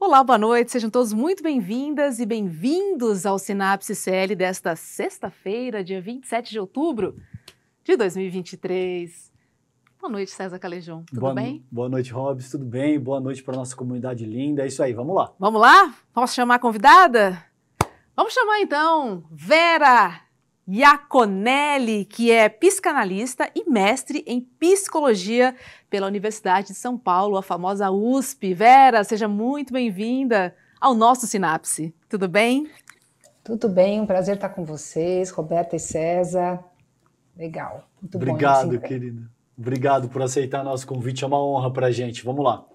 Olá, boa noite, sejam todos muito bem-vindas e bem-vindos ao Sinapse CL desta sexta-feira, dia 27 de outubro de 2023. Boa noite, César Calejão, tudo bem? Boa noite, Robs, tudo bem? Boa noite para a nossa comunidade linda, é isso aí, vamos lá. Vamos lá? Posso chamar a convidada? Vamos chamar então Vera Iaconelli, que é psicanalista e mestre em psicologia pela Universidade de São Paulo, a famosa USP. Vera, seja muito bem-vinda ao nosso Sinapse. Tudo bem? Tudo bem, um prazer estar com vocês, Roberta e César. Legal, muito Obrigado, bom. querida. Obrigado por aceitar nosso convite, é uma honra para a gente. Vamos lá.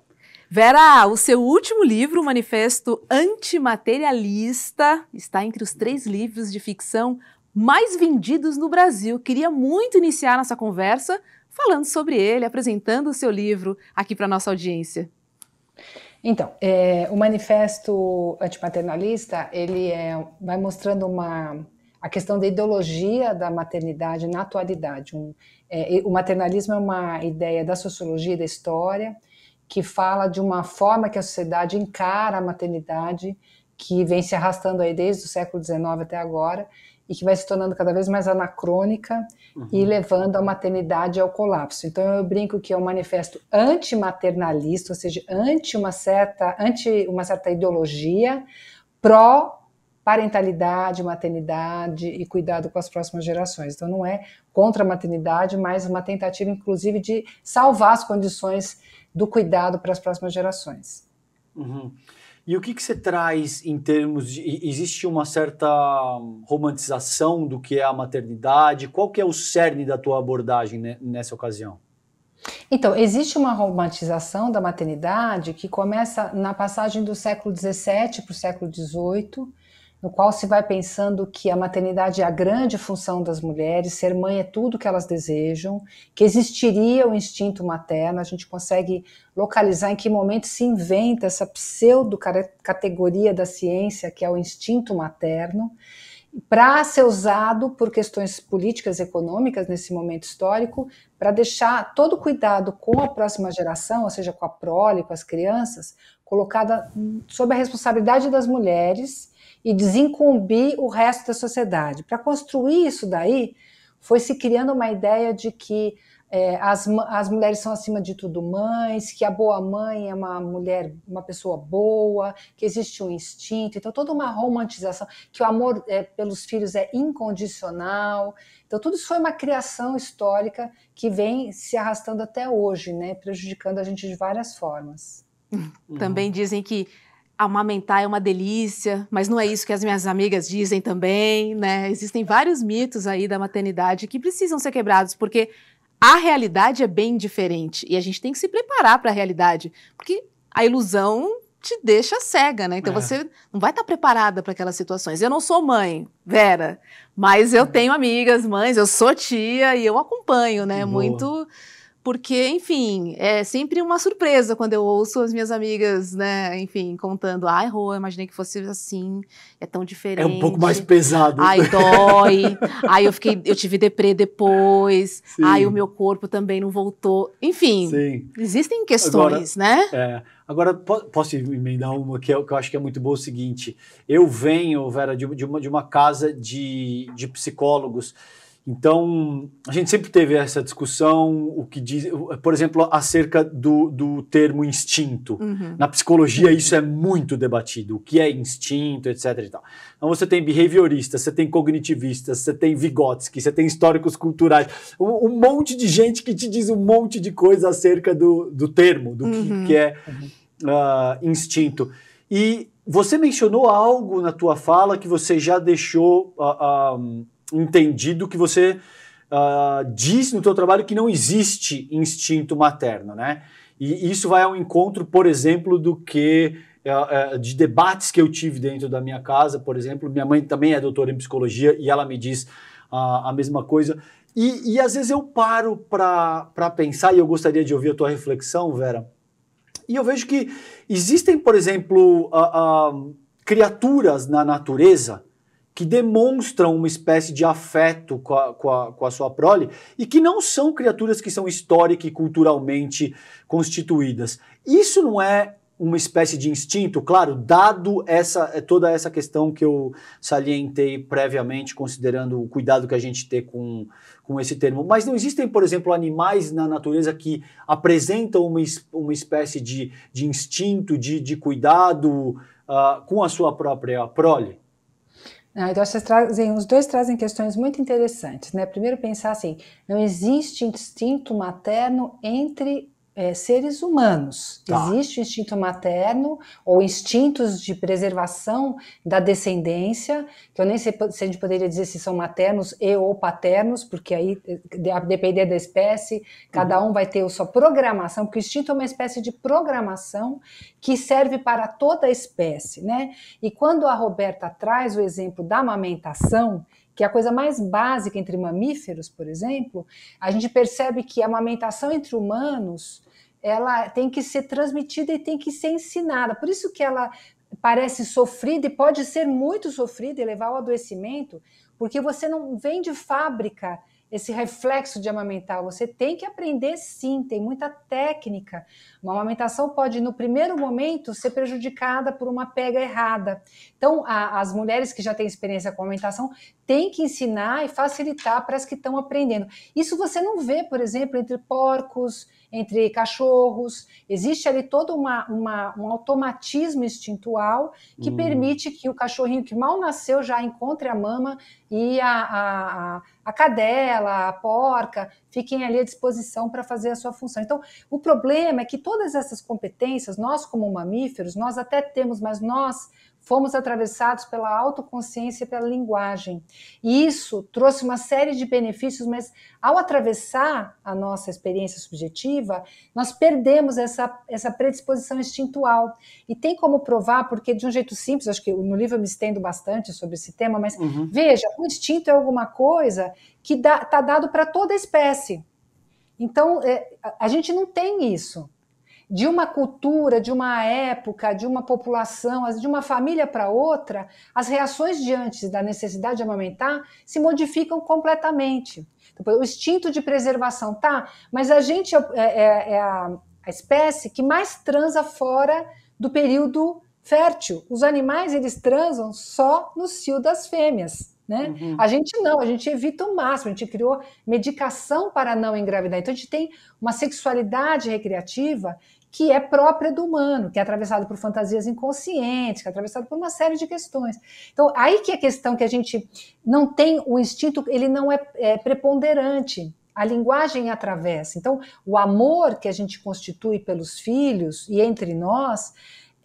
Vera, o seu último livro, o Manifesto Antimaterialista, está entre os 3 livros de ficção mais vendidos no Brasil. Queria muito iniciar nossa conversa falando sobre ele, apresentando o seu livro aqui para a nossa audiência. Então, o Manifesto Antimaternalista, ele vai mostrando a questão da ideologia da maternidade na atualidade. O maternalismo é uma ideia da sociologia e da história que fala de uma forma que a sociedade encara a maternidade, que vem se arrastando aí desde o século XIX até agora, e que vai se tornando cada vez mais anacrônica e levando a maternidade ao colapso. Então eu brinco que é um manifesto antimaternalista, ou seja, anti uma certa ideologia pró-parentalidade, maternidade e cuidado com as próximas gerações. Então não é contra a maternidade, mas uma tentativa, inclusive, de salvar as condições do cuidado para as próximas gerações. E o que você traz em termos de... Existe uma certa romantização do que é a maternidade? Qual que é o cerne da tua abordagem nessa ocasião? Então, existe uma romantização da maternidade que começa na passagem do século XVII para o século XVIII, no qual se vai pensando que a maternidade é a grande função das mulheres, ser mãe é tudo que elas desejam, que existiria o instinto materno. A gente consegue localizar em que momento se inventa essa pseudo-categoria da ciência, que é o instinto materno, para ser usado por questões políticas e econômicas nesse momento histórico, para deixar todo o cuidado com a próxima geração, ou seja, com a prole, com as crianças, colocada sob a responsabilidade das mulheres e desincumbir o resto da sociedade. Para construir isso daí, foi se criando uma ideia de que as mulheres são, acima de tudo, mães, que a boa mãe é uma mulher, uma pessoa boa, que existe um instinto. Então, toda uma romantização, que o amor pelos filhos é incondicional. Então, tudo isso foi uma criação histórica que vem se arrastando até hoje, né, prejudicando a gente de várias formas. Também dizem que amamentar é uma delícia, mas não é isso que as minhas amigas dizem também, né? Existem vários mitos aí da maternidade que precisam ser quebrados, porque a realidade é bem diferente e a gente tem que se preparar para a realidade, porque a ilusão te deixa cega, né? Então você não vai estar preparada para aquelas situações. Eu não sou mãe, Vera, mas eu tenho amigas, mães, eu sou tia e eu acompanho, né? Boa. Muito... Porque, enfim, é sempre uma surpresa quando eu ouço as minhas amigas, né, enfim, contando. Ai, Rô, eu imaginei que fosse assim, é tão diferente. É um pouco mais pesado. Ai, dói. Ai, eu tive deprê depois. Sim. Ai, o meu corpo também não voltou. Enfim, Sim. Existem questões, né? Agora, posso emendar uma que eu acho que é muito boa, o seguinte. Eu venho, Vera, de uma casa de psicólogos. Então, a gente sempre teve essa discussão, o que diz, por exemplo, acerca do termo instinto. Na psicologia, isso é muito debatido, o que é instinto, etc. e tal. Então, você tem behavioristas, você tem cognitivistas, você tem Vygotsky, você tem históricos culturais, um monte de gente que te diz um monte de coisa acerca do termo, do que é instinto. E você mencionou algo na tua fala que você já deixou... entendido que você diz no teu trabalho que não existe instinto materno, né? E isso vai ao encontro, por exemplo, de debates que eu tive dentro da minha casa, por exemplo. Minha mãe também é doutora em psicologia e ela me diz a mesma coisa. E às vezes eu paro para pensar, e eu gostaria de ouvir a tua reflexão, Vera, e eu vejo que existem, por exemplo, criaturas na natureza que demonstram uma espécie de afeto com a sua prole e que não são criaturas que são histórica e culturalmente constituídas. Isso não é uma espécie de instinto, claro, dado toda essa questão que eu salientei previamente, considerando o cuidado que a gente tem com esse termo. Mas não existem, por exemplo, animais na natureza que apresentam uma espécie de instinto, de cuidado com a sua própria prole? Então, os dois trazem questões muito interessantes, né? Primeiro, pensar assim, não existe instinto materno entre seres humanos. Tá. Existe o instinto materno ou instintos de preservação da descendência, que eu nem sei se a gente poderia dizer se são maternos e ou paternos, porque aí, a depender da espécie, cada um vai ter a sua programação, porque o instinto é uma espécie de programação que serve para toda a espécie, né? E quando a Roberta traz o exemplo da amamentação, que é a coisa mais básica entre mamíferos, por exemplo, a gente percebe que a amamentação entre humanos, ela tem que ser transmitida e tem que ser ensinada. Por isso que ela parece sofrida e pode ser muito sofrida e levar ao adoecimento, porque você não vem de fábrica esse reflexo de amamentar, você tem que aprender sim, tem muita técnica. Uma amamentação pode, no primeiro momento, ser prejudicada por uma pega errada. Então, as mulheres que já têm experiência com amamentação têm que ensinar e facilitar para as que estão aprendendo. Isso você não vê, por exemplo, entre porcos, entre cachorros. Existe ali todo um automatismo instintual que permite que o cachorrinho que mal nasceu já encontre a mama e a cadela, a porca, fiquem ali à disposição para fazer a sua função. Então, o problema é que todas essas competências, nós como mamíferos, nós até temos, mas nós fomos atravessados pela autoconsciência e pela linguagem. E isso trouxe uma série de benefícios, mas ao atravessar a nossa experiência subjetiva, nós perdemos essa predisposição instintual. E tem como provar, porque de um jeito simples, acho que no livro eu me estendo bastante sobre esse tema, mas veja, o instinto é alguma coisa que está dado para toda a espécie. Então, a gente não tem isso. De uma cultura, de uma época, de uma população, de uma família para outra, as reações diante da necessidade de amamentar se modificam completamente. Então, o instinto de preservação, tá? Mas a gente é a espécie que mais transa fora do período fértil. Os animais, eles transam só no cio das fêmeas. Né? A gente não, a gente evita o máximo, a gente criou medicação para não engravidar. Então a gente tem uma sexualidade recreativa que é própria do humano, que é atravessado por fantasias inconscientes, que é atravessado por uma série de questões. Então, aí que é a questão que a gente não tem o instinto, ele não é preponderante. A linguagem atravessa. Então, o amor que a gente constitui pelos filhos e entre nós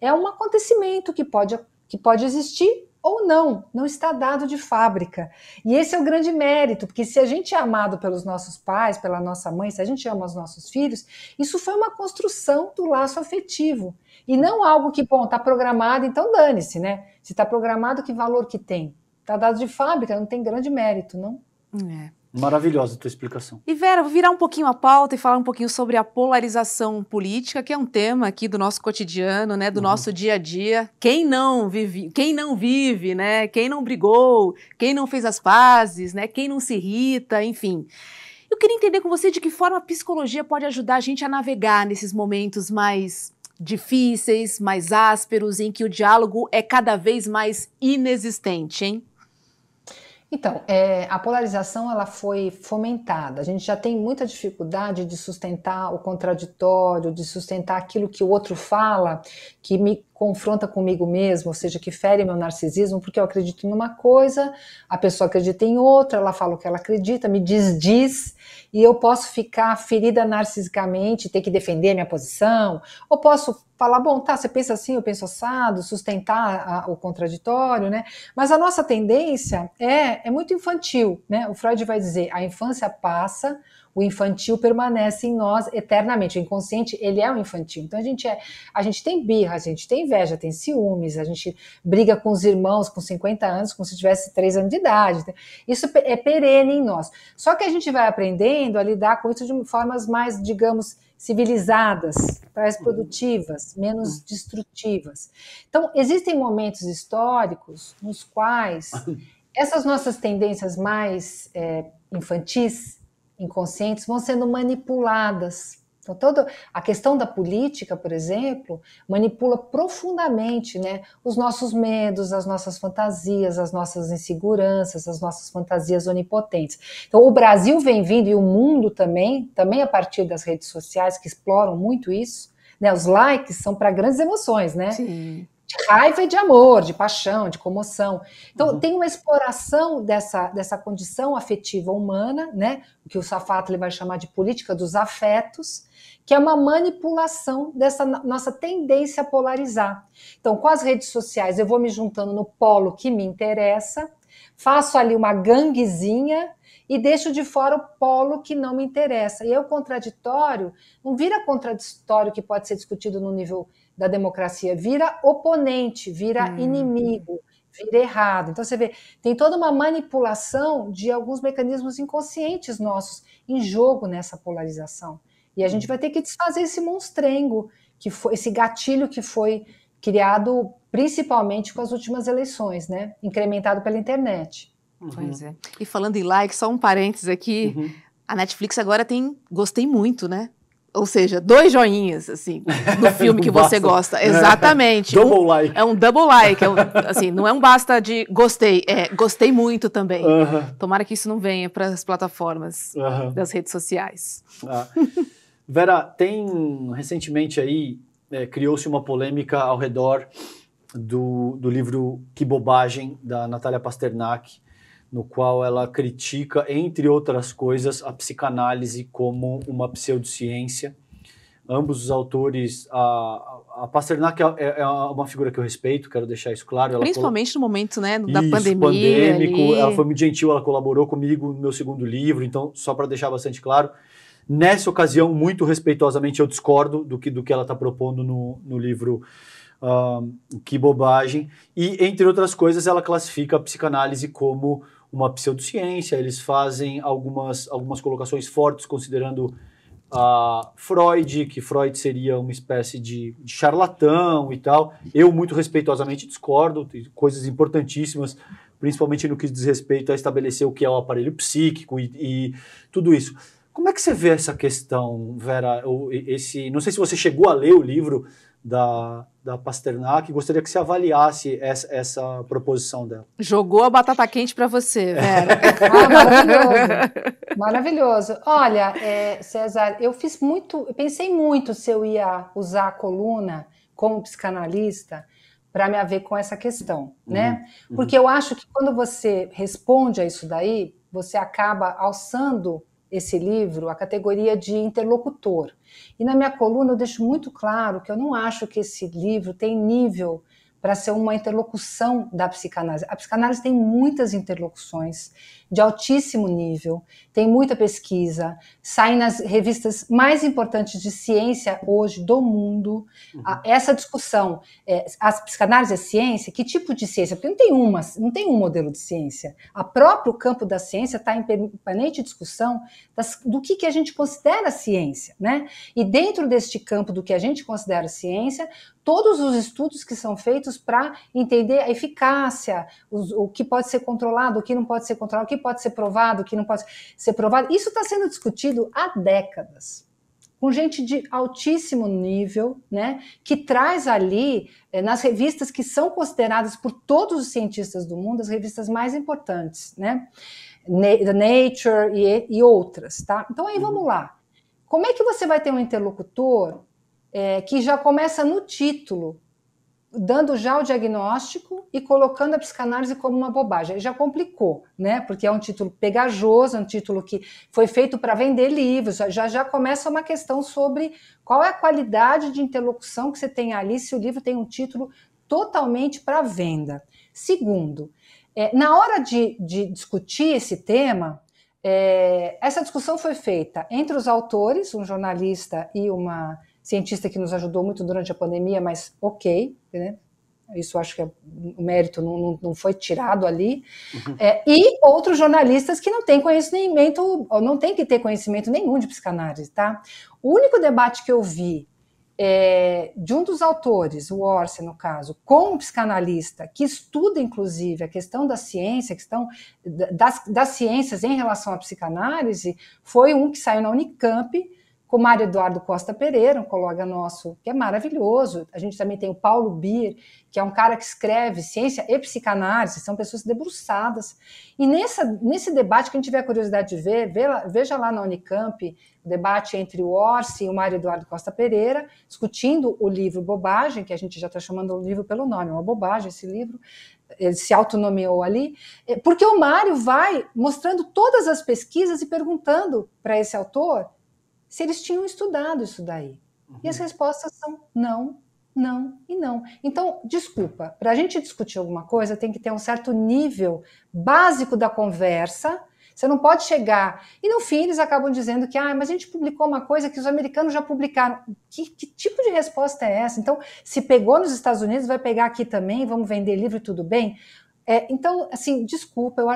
é um acontecimento que pode existir ou não está dado de fábrica. E esse é o grande mérito, porque se a gente é amado pelos nossos pais, pela nossa mãe, se a gente ama os nossos filhos, isso foi uma construção do laço afetivo. E não algo que, está programado, então dane-se, né? Se está programado, que valor que tem? Está dado de fábrica, não tem grande mérito, não? Maravilhosa a tua explicação. E Vera, vou virar um pouquinho a pauta e falar um pouquinho sobre a polarização política, que é um tema aqui do nosso cotidiano, né, do nosso dia a dia. Quem não vive, né, quem não brigou, quem não fez as pazes, né, quem não se irrita, enfim. Eu queria entender com você de que forma a psicologia pode ajudar a gente a navegar nesses momentos mais difíceis, mais ásperos, em que o diálogo é cada vez mais inexistente, hein? Então, a polarização ela foi fomentada. A gente já tem muita dificuldade de sustentar o contraditório, de sustentar aquilo que o outro fala, que me confronta comigo mesmo, ou seja, que fere meu narcisismo, porque eu acredito numa coisa, a pessoa acredita em outra, ela fala o que ela acredita, me desdiz, e eu posso ficar ferida narcisicamente, ter que defender a minha posição, ou posso falar, bom, tá, você pensa assim, eu penso assado, sustentar o contraditório, né? Mas a nossa tendência é muito infantil, né? O Freud vai dizer, a infância passa, o infantil permanece em nós eternamente. O inconsciente, ele é o infantil. Então, a gente tem birra, a gente tem inveja, tem ciúmes, a gente briga com os irmãos com 50 anos, como se tivesse 3 anos de idade. Isso é perene em nós. Só que a gente vai aprendendo a lidar com isso de formas mais, digamos, civilizadas, mais produtivas, menos destrutivas. Então, existem momentos históricos nos quais essas nossas tendências mais infantis, inconscientes, vão sendo manipuladas. Então, toda a questão da política, por exemplo, manipula profundamente, né, os nossos medos, as nossas fantasias, as nossas inseguranças, as nossas fantasias onipotentes. Então, o Brasil vem vindo, e o mundo também a partir das redes sociais, que exploram muito isso, né, os likes são para grandes emoções, né? Sim. De raiva e de amor, de paixão, de comoção. Então, tem uma exploração dessa condição afetiva humana, né, o que o Safatli vai chamar de política dos afetos, que é uma manipulação dessa nossa tendência a polarizar. Então, com as redes sociais, eu vou me juntando no polo que me interessa, faço ali uma ganguezinha e deixo de fora o polo que não me interessa. E aí o contraditório não vira contraditório que pode ser discutido no nível da democracia, vira oponente, vira inimigo, vira errado. Então você vê, tem toda uma manipulação de alguns mecanismos inconscientes nossos em jogo nessa polarização. E a gente vai ter que desfazer esse monstrengo, que foi, esse gatilho que foi criado principalmente com as últimas eleições, né? Incrementado pela internet. Pois é. E falando em like, só um parênteses aqui, a Netflix agora tem gostei muito, né? Ou seja, 2 joinhas, assim, no filme que você gosta. Exatamente. Double like. É um double like. Assim, não é um basta de gostei, é gostei muito também. Tomara que isso não venha para as plataformas das redes sociais. Vera, tem recentemente aí, criou-se uma polêmica ao redor do livro Que Bobagem, da Natália Pasternak, no qual ela critica, entre outras coisas, a psicanálise como uma pseudociência. Ambos os autores, a Pasternak é uma figura que eu respeito, quero deixar isso claro. Ela principalmente no momento, né, da isso, pandemia. pandêmico, ela foi muito gentil, ela colaborou comigo no meu segundo livro, então, só para deixar bastante claro, nessa ocasião, muito respeitosamente, eu discordo do que ela está propondo no livro Que Bobagem, e, entre outras coisas, ela classifica a psicanálise como uma pseudociência. Eles fazem algumas colocações fortes, considerando Freud, que Freud seria uma espécie de charlatão e tal. Eu, muito respeitosamente, discordo, tem coisas importantíssimas, principalmente no que diz respeito a estabelecer o que é o aparelho psíquico e tudo isso. Como é que você vê essa questão, Vera? Não sei se você chegou a ler o livro da Pasternak, gostaria que você avaliasse essa proposição dela. Jogou a batata quente para você, Vera. Maravilhoso. Maravilhoso. Olha, César, eu pensei muito se eu ia usar a coluna como psicanalista para me haver com essa questão, né? Porque eu acho que quando você responde a isso daí, você acaba alçando esse livro a categoria de interlocutor. E na minha coluna eu deixo muito claro que eu não acho que esse livro tem nível para ser uma interlocução da psicanálise. A psicanálise tem muitas interlocuções de altíssimo nível, tem muita pesquisa, sai nas revistas mais importantes de ciência hoje do mundo. Essa discussão, a psicanálise é ciência? Que tipo de ciência? Porque não tem um modelo de ciência. O próprio campo da ciência está em permanente discussão do que a gente considera ciência, né? E dentro deste campo do que a gente considera ciência, todos os estudos que são feitos para entender a eficácia, o que pode ser controlado, o que não pode ser controlado, o que pode ser provado, o que não pode ser provado. Isso está sendo discutido há décadas, com gente de altíssimo nível, né, que traz ali, nas revistas que são consideradas por todos os cientistas do mundo, as revistas mais importantes, né, The Nature e outras, tá? Então aí vamos lá. Como é que você vai ter um interlocutor que já começa no título, dando já o diagnóstico e colocando a psicanálise como uma bobagem? Aí já complicou, né? Porque é um título pegajoso, é um título que foi feito para vender livros, já começa uma questão sobre qual é a qualidade de interlocução que você tem ali, se o livro tem um título totalmente para venda. Segundo, na hora de discutir esse tema, essa discussão foi feita entre os autores, um jornalista e uma cientista que nos ajudou muito durante a pandemia, mas ok, né? Isso acho que o mérito não foi tirado ali, e outros jornalistas que não têm conhecimento, ou não têm que ter conhecimento nenhum de psicanálise, tá? O único debate que eu vi de um dos autores, o Orsi, no caso, com um psicanalista que estuda, inclusive, a questão da ciência, a questão das ciências em relação à psicanálise, foi um que saiu na Unicamp, com o Mário Eduardo Costa Pereira, um colega nosso que é maravilhoso. A gente também tem o Paulo Bier, que é um cara que escreve ciência e psicanálise, são pessoas debruçadas. E nesse debate, quem tiver curiosidade de ver, veja lá na Unicamp, o debate entre o Orsi e o Mário Eduardo Costa Pereira, discutindo o livro Bobagem, que a gente já está chamando o livro pelo nome, é uma bobagem esse livro, ele se autonomeou ali, porque o Mário vai mostrando todas as pesquisas e perguntando para esse autor se eles tinham estudado isso daí. Uhum. E as respostas são não, não e não. Então, desculpa, para a gente discutir alguma coisa tem que ter um certo nível básico da conversa. Você não pode chegar... E no fim eles acabam dizendo que mas a gente publicou uma coisa que os americanos já publicaram. Que tipo de resposta é essa? Então, se pegou nos Estados Unidos, vai pegar aqui também, vamos vender livro e tudo bem? Então, assim, desculpa, eu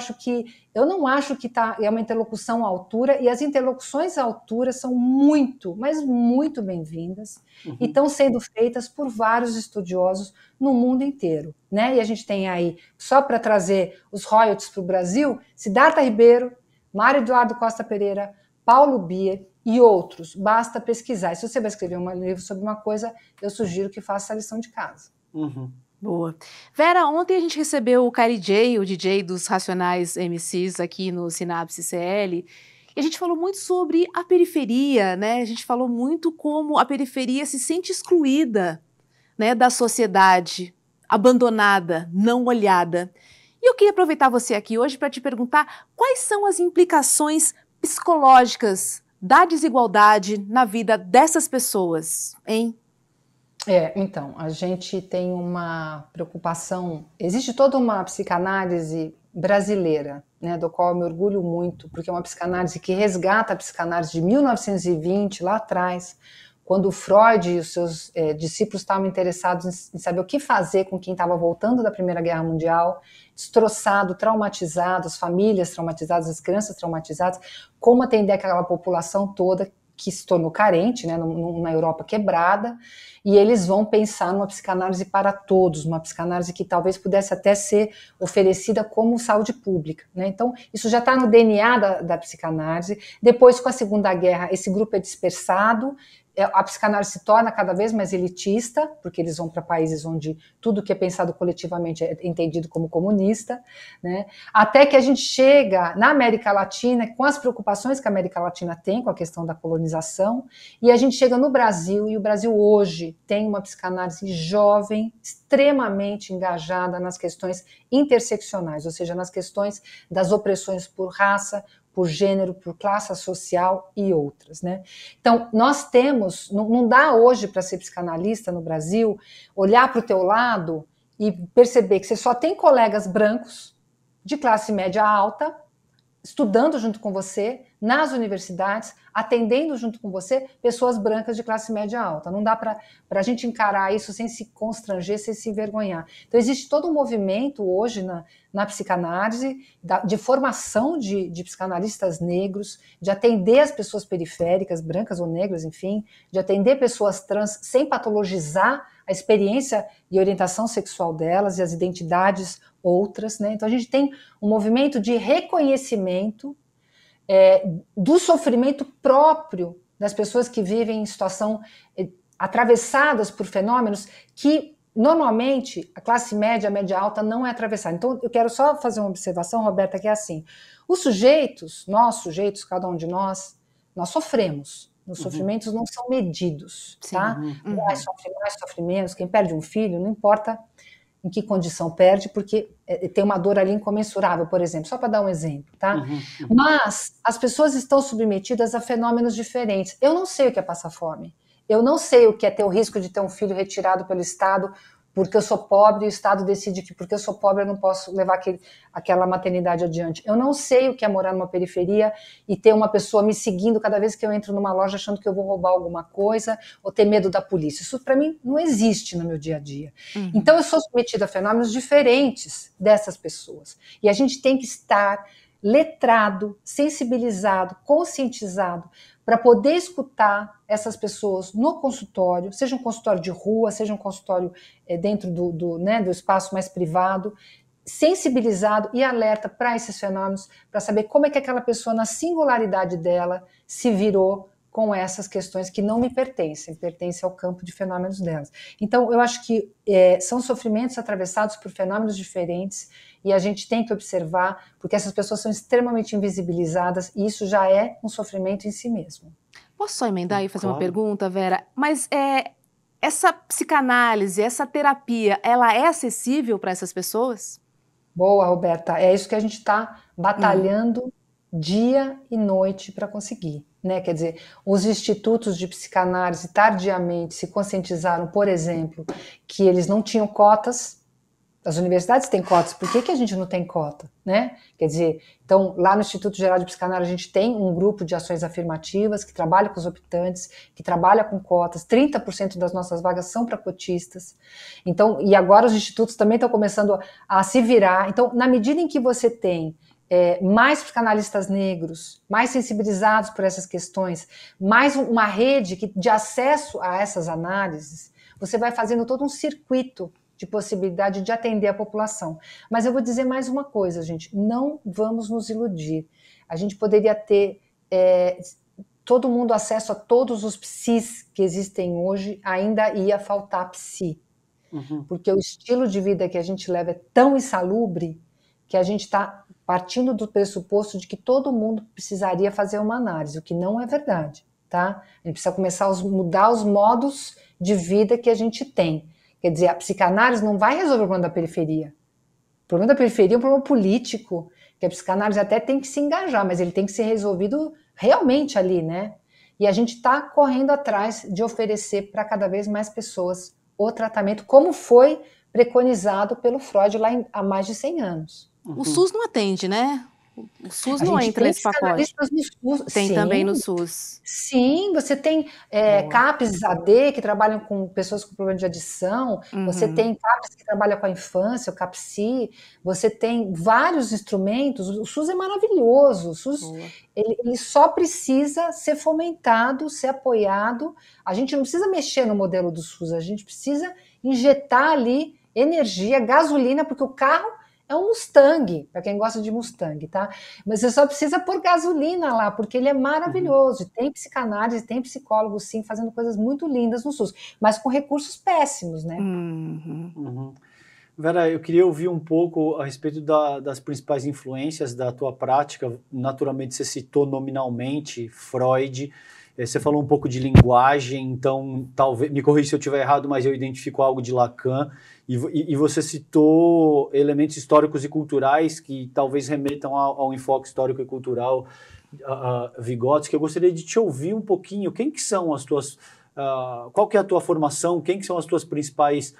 não acho que é uma interlocução à altura, e as interlocuções à altura são muito, mas muito bem-vindas, e estão sendo feitas por vários estudiosos no mundo inteiro, né? E a gente tem aí, só para trazer os royalties para o Brasil, Siddhartha Ribeiro, Mário Eduardo Costa Pereira, Paulo Bier e outros. Basta pesquisar. E se você vai escrever um livro sobre uma coisa, eu sugiro que faça a lição de casa. Uhum. Boa. Vera, ontem a gente recebeu o Kylie J, o DJ dos Racionais MCs aqui no Sinapse CL, e a gente falou muito sobre a periferia, né? A gente falou muito como a periferia se sente excluída, né, da sociedade, abandonada, não olhada. E eu queria aproveitar você aqui hoje para te perguntar quais são as implicações psicológicas da desigualdade na vida dessas pessoas, hein? Então, a gente tem uma preocupação, existe toda uma psicanálise brasileira, né, do qual eu me orgulho muito, porque é uma psicanálise que resgata a psicanálise de 1920, lá atrás, quando Freud e os seus discípulos estavam interessados em saber o que fazer com quem estava voltando da Primeira Guerra Mundial, destroçado, traumatizado, as famílias traumatizadas, as crianças traumatizadas, como atender aquela população toda que se tornou carente, né, na Europa quebrada, e eles vão pensar numa psicanálise para todos, uma psicanálise que talvez pudesse até ser oferecida como saúde pública, né? Então, isso já está no DNA da psicanálise. Depois, com a Segunda Guerra, esse grupo é dispersado, a psicanálise se torna cada vez mais elitista, porque eles vão para países onde tudo que é pensado coletivamente é entendido como comunista, né? Até que a gente chega na América Latina, com as preocupações que a América Latina tem com a questão da colonização, e a gente chega no Brasil, e o Brasil hoje tem uma psicanálise jovem, extremamente engajada nas questões interseccionais, ou seja, nas questões das opressões por raça, por gênero, por classe social e outras, né? Então, nós temos, não dá hoje para ser psicanalista no Brasil, olhar para o teu lado e perceber que você só tem colegas brancos de classe média alta, estudando junto com você, nas universidades, atendendo junto com você, pessoas brancas de classe média alta. Não dá para a gente encarar isso sem se constranger, sem se envergonhar. Então, existe todo um movimento hoje na psicanálise, de formação de psicanalistas negros, de atender as pessoas periféricas, brancas ou negras, enfim, de atender pessoas trans sem patologizar a experiência e orientação sexual delas e as identidades outras, né? Então, a gente tem um movimento de reconhecimento do sofrimento próprio das pessoas que vivem em situação atravessadas por fenômenos que, normalmente, a classe média, a média alta não é atravessada. Então, eu quero só fazer uma observação, Roberta, que é assim, os sujeitos, nós sujeitos, cada um de nós sofremos. Os sofrimentos não são medidos, tá? Sofre menos, quem perde um filho, não importa em que condição perde, porque tem uma dor ali incomensurável, por exemplo, só para dar um exemplo, tá? Mas as pessoas estão submetidas a fenômenos diferentes. Eu não sei o que é passar fome, eu não sei o que é ter o risco de ter um filho retirado pelo Estado porque eu sou pobre e o Estado decide que porque eu sou pobre eu não posso levar aquela maternidade adiante. Eu não sei o que é morar numa periferia e ter uma pessoa me seguindo cada vez que eu entro numa loja achando que eu vou roubar alguma coisa ou ter medo da polícia. Isso para mim não existe no meu dia a dia. Então eu sou submetida a fenômenos diferentes dessas pessoas. E a gente tem que estar letrado, sensibilizado, conscientizado para poder escutar essas pessoas no consultório, seja um consultório de rua, seja um consultório dentro do espaço mais privado, sensibilizado e alerta para esses fenômenos, para saber como é que aquela pessoa, na singularidade dela, se virou com essas questões que não me pertencem ao campo de fenômenos delas. Então, eu acho que são sofrimentos atravessados por fenômenos diferentes e a gente tem que observar, porque essas pessoas são extremamente invisibilizadas e isso já é um sofrimento em si mesmo. Posso só emendar e fazer Claro. uma pergunta, Vera? Mas essa psicanálise, essa terapia, ela é acessível para essas pessoas? Boa, Roberta. É isso que a gente está batalhando dia e noite para conseguir. Né? Quer dizer, os institutos de psicanálise tardiamente se conscientizaram, por exemplo, que eles não tinham cotas. As universidades têm cotas, por que a gente não tem cota? Né? Quer dizer, então, lá no Instituto Geral de Psicanálise, a gente tem um grupo de ações afirmativas que trabalha com os optantes, que trabalha com cotas, 30% das nossas vagas são para cotistas. Então, e agora os institutos também estão começando a se virar. Então, na medida em que você tem mais psicanalistas negros, mais sensibilizados por essas questões, mais uma rede de acesso a essas análises, você vai fazendo todo um circuito de possibilidade de atender a população. Mas eu vou dizer mais uma coisa, gente, não vamos nos iludir. A gente poderia ter todo mundo acesso a todos os psis que existem hoje, ainda ia faltar psi. Porque o estilo de vida que a gente leva é tão insalubre que a gente está partindo do pressuposto de que todo mundo precisaria fazer uma análise, o que não é verdade, tá? A gente precisa começar a mudar os modos de vida que a gente tem. Quer dizer, a psicanálise não vai resolver o problema da periferia. O problema da periferia é um problema político, que a psicanálise até tem que se engajar, mas ele tem que ser resolvido realmente ali, né? E a gente está correndo atrás de oferecer para cada vez mais pessoas o tratamento, como foi preconizado pelo Freud lá há mais de 100 anos. O SUS não atende, né? O SUS não entra nesse pacote. No SUS. Tem Sim, também no SUS. Sim, você tem CAPs AD que trabalham com pessoas com problema de adição, você tem CAPs que trabalham com a infância, o CAPSI, você tem vários instrumentos, o SUS é maravilhoso, o SUS ele só precisa ser fomentado, ser apoiado, a gente não precisa mexer no modelo do SUS, a gente precisa injetar ali energia, gasolina, porque o carro é um Mustang, para quem gosta de Mustang, tá? Mas você só precisa pôr gasolina lá, porque ele é maravilhoso. Tem psicanálise, tem psicólogo, sim, fazendo coisas muito lindas no SUS, mas com recursos péssimos, né? Vera, eu queria ouvir um pouco a respeito das principais influências da tua prática. Naturalmente, você citou nominalmente Freud, você falou um pouco de linguagem, então, talvez, me corrija se eu estiver errado, mas eu identifico algo de Lacan, e você citou elementos históricos e culturais que talvez remetam ao enfoque histórico e cultural Vygotsky. Eu gostaria de te ouvir um pouquinho, quem que são as tuas, qual que é a tua formação, quem que são as tuas principais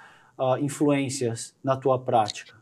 influências na tua prática?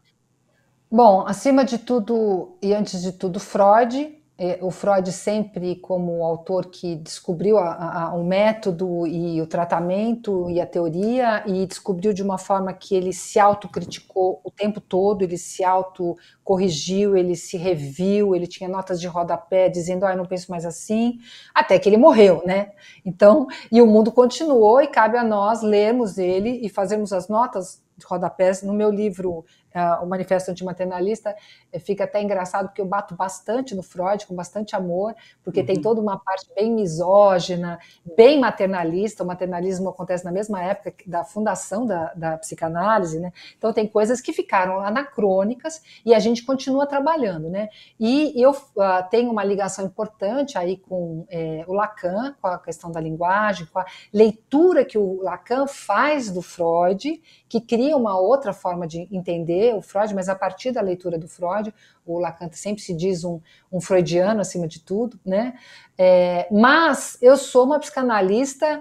Bom, acima de tudo e antes de tudo, Freud. O Freud sempre como autor que descobriu o método e o tratamento e a teoria, e descobriu de uma forma que ele se autocriticou o tempo todo, ele se autocorrigiu, ele se reviu, ele tinha notas de rodapé dizendo, eu não penso mais assim, até que ele morreu, né? Então, e o mundo continuou e cabe a nós lermos ele e fazermos as notas de rodapés. No meu livro, o Manifesto Antimaternalista, fica até engraçado porque eu bato bastante no Freud, com bastante amor, porque tem toda uma parte bem misógina, bem maternalista. O maternalismo acontece na mesma época da fundação da psicanálise, né? Então tem coisas que ficaram anacrônicas e a gente continua trabalhando, né? E eu tenho uma ligação importante aí com o Lacan, com a questão da linguagem, com a leitura que o Lacan faz do Freud, que cria uma outra forma de entender o Freud, mas a partir da leitura do Freud. O Lacan sempre se diz um freudiano acima de tudo, né? Mas eu sou uma psicanalista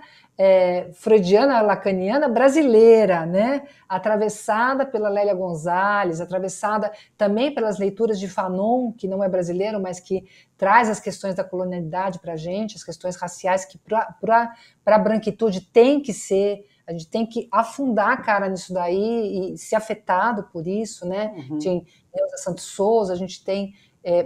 freudiana, lacaniana brasileira, né? Atravessada pela Lélia Gonzalez, atravessada também pelas leituras de Fanon, que não é brasileiro, mas que traz as questões da colonialidade para a gente, as questões raciais que para a branquitude tem que ser. A gente tem que afundar a cara nisso daí e ser afetado por isso, né? Tem Neuza Santos Souza, a gente tem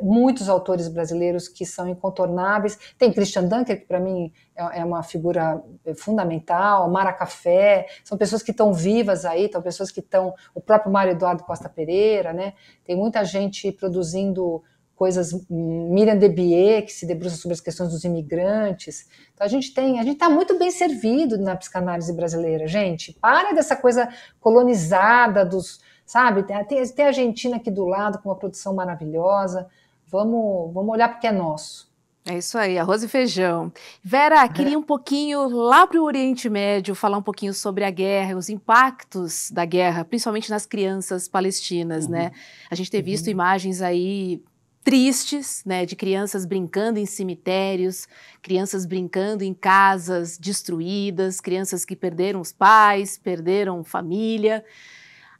muitos autores brasileiros que são incontornáveis. Tem Christian Dunker, que para mim é uma figura fundamental, Mara Café, são pessoas que estão vivas aí, são pessoas que estão... O próprio Mário Eduardo Costa Pereira, né? Tem muita gente produzindo coisas, Miriam Debier, que se debruça sobre as questões dos imigrantes. Então a gente está muito bem servido na psicanálise brasileira, gente. Para dessa coisa colonizada dos, sabe? Tem a Argentina aqui do lado com uma produção maravilhosa. Vamos olhar porque é nosso. É isso aí, arroz e feijão. Vera, queria um pouquinho lá para o Oriente Médio, falar um pouquinho sobre a guerra, os impactos da guerra, principalmente nas crianças palestinas, né? A gente tem visto imagens aí tristes, né, de crianças brincando em cemitérios, crianças brincando em casas destruídas, crianças que perderam os pais, perderam família.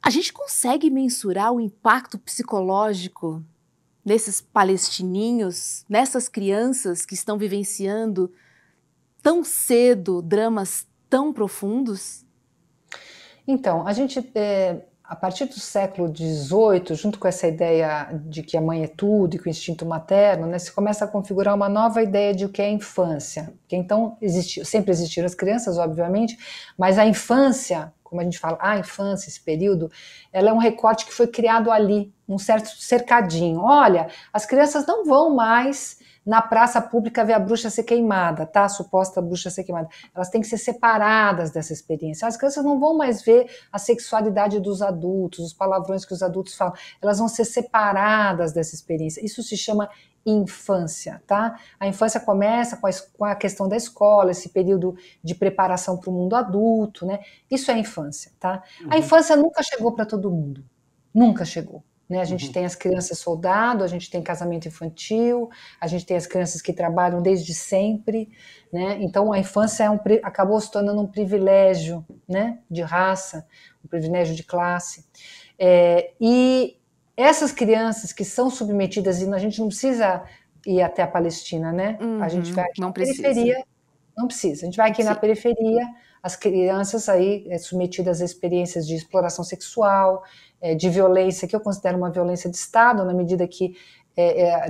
A gente consegue mensurar o impacto psicológico nesses palestininhos, nessas crianças que estão vivenciando tão cedo dramas tão profundos? Então, a gente, a partir do século XVIII, junto com essa ideia de que a mãe é tudo e que o instinto materno, né, se começa a configurar uma nova ideia de o que é a infância. Porque então sempre existiram as crianças, obviamente, mas a infância, como a gente fala, a infância, esse período, ela é um recorte que foi criado ali, um certo cercadinho. Olha, as crianças não vão mais na praça pública ver a bruxa ser queimada, tá? A suposta bruxa ser queimada. Elas têm que ser separadas dessa experiência. As crianças não vão mais ver a sexualidade dos adultos, os palavrões que os adultos falam. Elas vão ser separadas dessa experiência. Isso se chama infância, tá? A infância começa com a questão da escola, esse período de preparação para o mundo adulto, né? Isso é a infância, tá? A infância nunca chegou para todo mundo. Nunca chegou. Né? A gente tem as crianças soldado, a gente tem casamento infantil, a gente tem as crianças que trabalham desde sempre, né? Então a infância acabou se tornando um privilégio, né? De raça, um privilégio de classe. E essas crianças que são submetidas, e a gente não precisa ir até a Palestina, né? A gente vai aqui na periferia, não precisa, a gente vai aqui na periferia, as crianças aí submetidas a experiências de exploração sexual, de violência, que eu considero uma violência de Estado, na medida que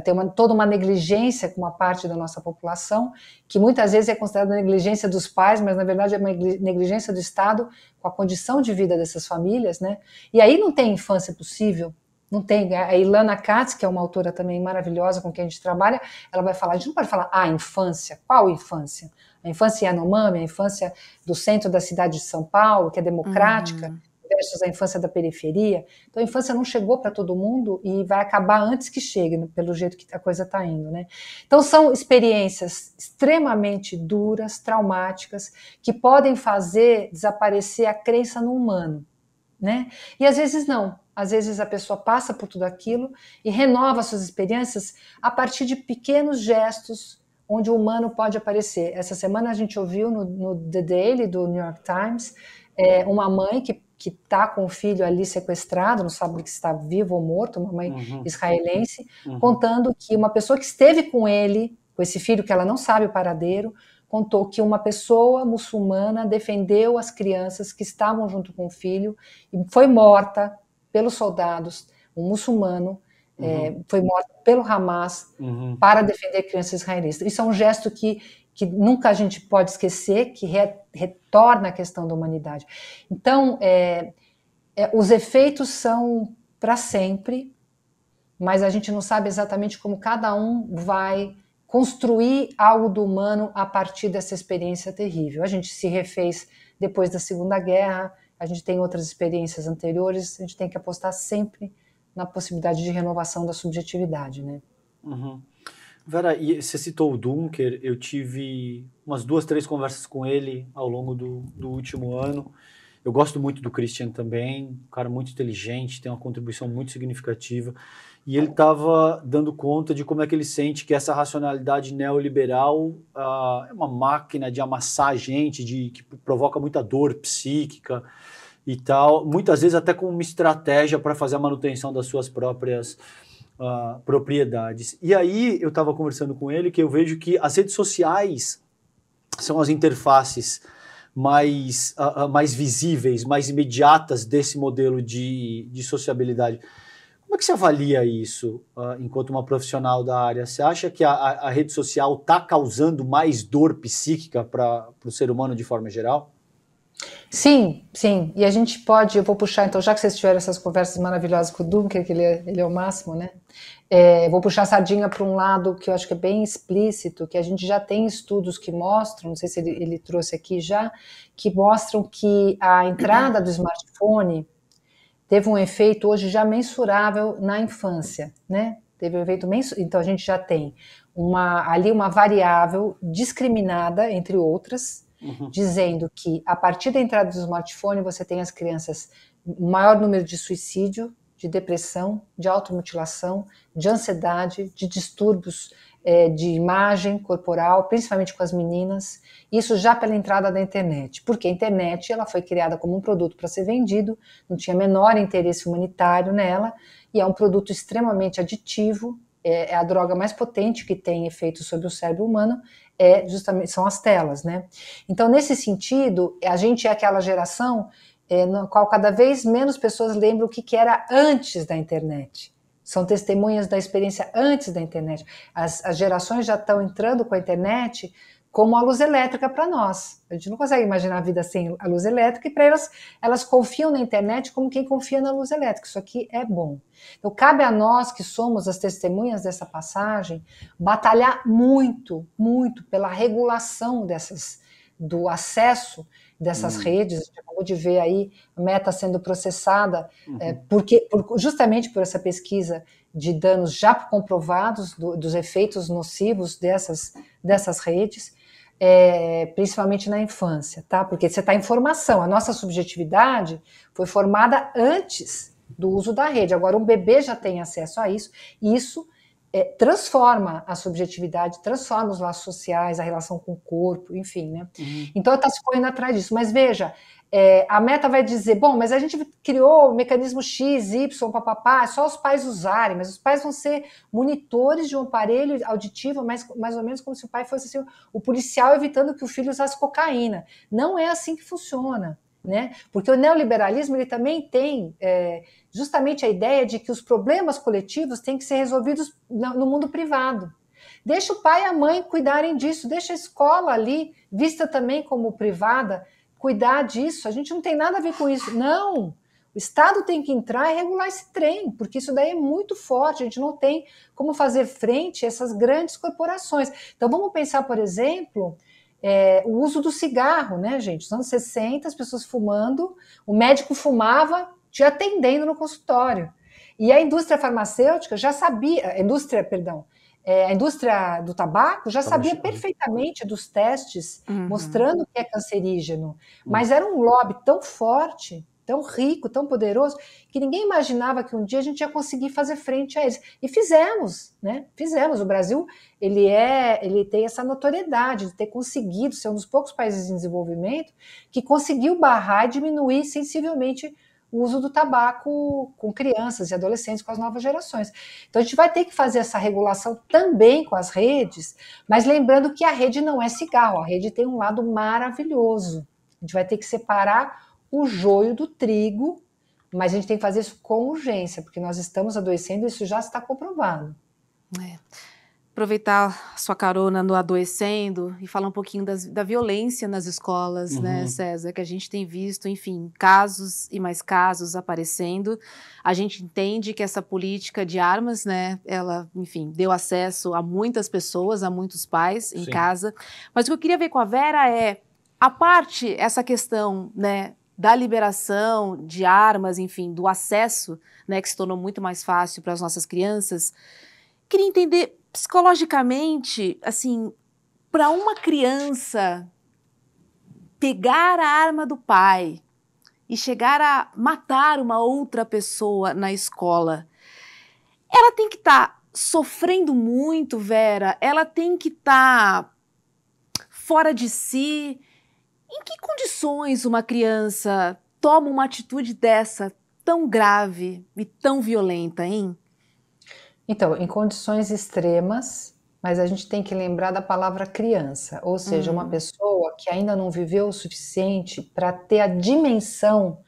tem toda uma negligência com uma parte da nossa população, que muitas vezes é considerada negligência dos pais, mas na verdade é uma negligência do Estado com a condição de vida dessas famílias, né? E aí não tem infância possível, não tem. A Ilana Katz, que é uma autora também maravilhosa com quem a gente trabalha, ela vai falar, a gente não pode falar a infância, qual infância? A infância Yanomami, a infância do centro da cidade de São Paulo, que é democrática, versus a infância da periferia. Então a infância não chegou para todo mundo e vai acabar antes que chegue, pelo jeito que a coisa está indo, né? Então são experiências extremamente duras, traumáticas, que podem fazer desaparecer a crença no humano, né? E às vezes não. Às vezes a pessoa passa por tudo aquilo e renova suas experiências a partir de pequenos gestos onde o humano pode aparecer. Essa semana a gente ouviu no The Daily, do New York Times, uma mãe que está com o filho ali sequestrado, não sabe se está vivo ou morto, uma mãe israelense, contando que uma pessoa que esteve com ele, com esse filho que ela não sabe o paradeiro, contou que uma pessoa muçulmana defendeu as crianças que estavam junto com o filho e foi morta pelos soldados, um muçulmano, foi morto pelo Hamas para defender crianças israelenses. Isso é um gesto que nunca a gente pode esquecer, que retorna à questão da humanidade. Então, os efeitos são para sempre, mas a gente não sabe exatamente como cada um vai construir algo do humano a partir dessa experiência terrível. A gente se refez depois da Segunda Guerra, a gente tem outras experiências anteriores, a gente tem que apostar sempre na possibilidade de renovação da subjetividade, né? Vera, e você citou o Dunker, eu tive umas 2, 3 conversas com ele ao longo do último ano. Eu gosto muito do Christian também, um cara muito inteligente, tem uma contribuição muito significativa. E ele estava dando conta de como é que ele sente que essa racionalidade neoliberal é uma máquina de amassar a gente, que provoca muita dor psíquica e tal, muitas vezes até como uma estratégia para fazer a manutenção das suas próprias propriedades. E aí eu estava conversando com ele que eu vejo que as redes sociais são as interfaces mais visíveis, mais imediatas desse modelo de sociabilidade. Como é que você avalia isso enquanto uma profissional da área? Você acha que a rede social está causando mais dor psíquica para o ser humano de forma geral? Sim, sim. E a gente pode, eu vou puxar, então, já que vocês tiveram essas conversas maravilhosas com o Dunker, que ele é o máximo, né? Vou puxar a sardinha para um lado que eu acho que é bem explícito, que a gente já tem estudos que mostram, não sei se ele trouxe aqui já, que mostram que a entrada do smartphone teve um efeito hoje já mensurável na infância, né? Teve um efeito então a gente já tem ali uma variável discriminada, entre outras, dizendo que a partir da entrada do smartphone você tem as crianças maior número de suicídio, de depressão, de automutilação, de ansiedade, de distúrbios de imagem corporal, principalmente com as meninas, isso já pela entrada da internet, porque a internet ela foi criada como um produto para ser vendido, não tinha menor interesse humanitário nela, e é um produto extremamente aditivo, é a droga mais potente que tem efeito sobre o cérebro humano, justamente são as telas, né? Então, nesse sentido, a gente é aquela geração na qual cada vez menos pessoas lembram o que era antes da internet. São testemunhas da experiência antes da internet. As gerações já estão entrando com a internet como a luz elétrica para nós. A gente não consegue imaginar a vida sem a luz elétrica, e para elas confiam na internet como quem confia na luz elétrica. Isso aqui é bom. Então, cabe a nós, que somos as testemunhas dessa passagem, batalhar muito, muito pela regulação do acesso dessas redes. A gente acabou de ver aí a Meta sendo processada justamente por essa pesquisa de danos já comprovados dos efeitos nocivos dessas redes, principalmente na infância, tá? Porque você está em formação, a nossa subjetividade foi formada antes do uso da rede, agora um bebê já tem acesso a isso, e isso transforma a subjetividade, transforma os laços sociais, a relação com o corpo, enfim, né? Então está se correndo atrás disso. Mas veja, a Meta vai dizer, bom, mas a gente criou o mecanismo X, Y, papapá, é só os pais usarem, mas os pais vão ser monitores de um aparelho auditivo, mais ou menos como se o pai fosse assim, o policial evitando que o filho usasse cocaína. Não é assim que funciona, né? Porque o neoliberalismo ele também tem justamente a ideia de que os problemas coletivos têm que ser resolvidos no mundo privado. Deixa o pai e a mãe cuidarem disso, deixa a escola ali, vista também como privada, cuidar disso. A gente não tem nada a ver com isso. Não! O Estado tem que entrar e regular esse trem, porque isso daí é muito forte, a gente não tem como fazer frente a essas grandes corporações. Então vamos pensar, por exemplo, o uso do cigarro, né, gente? Nos anos 60, as pessoas fumando, o médico fumava te atendendo no consultório. E a indústria farmacêutica já sabia, a indústria do tabaco já sabia perfeitamente dos testes, mostrando que é cancerígeno. Mas era um lobby tão forte, tão rico, tão poderoso, que ninguém imaginava que um dia a gente ia conseguir fazer frente a eles. E fizemos, né? Fizemos. O Brasil, ele tem essa notoriedade de ter conseguido ser um dos poucos países em desenvolvimento que conseguiu barrar e diminuir sensivelmente o uso do tabaco com crianças e adolescentes, com as novas gerações. Então a gente vai ter que fazer essa regulação também com as redes, mas lembrando que a rede não é cigarro, a rede tem um lado maravilhoso. A gente vai ter que separar o joio do trigo, mas a gente tem que fazer isso com urgência, porque nós estamos adoecendo e isso já está comprovado. Aproveitar a sua carona no adoecendo e falar um pouquinho da violência nas escolas, né, César, que a gente tem visto, enfim, casos e mais casos aparecendo. A gente entende que essa política de armas, né, ela, enfim, deu acesso a muitas pessoas, a muitos pais em casa. Mas o que eu queria ver com a Vera essa questão, né, da liberação de armas, enfim, do acesso, né, que se tornou muito mais fácil para as nossas crianças. Queria entender psicologicamente, assim, para uma criança pegar a arma do pai e chegar a matar uma outra pessoa na escola, ela tem que estar sofrendo muito, Vera? Ela tem que estar fora de si? Em que condições uma criança toma uma atitude dessa tão grave e tão violenta, hein? Então, em condições extremas, mas a gente tem que lembrar da palavra criança, ou seja, uma pessoa que ainda não viveu o suficiente para ter a dimensão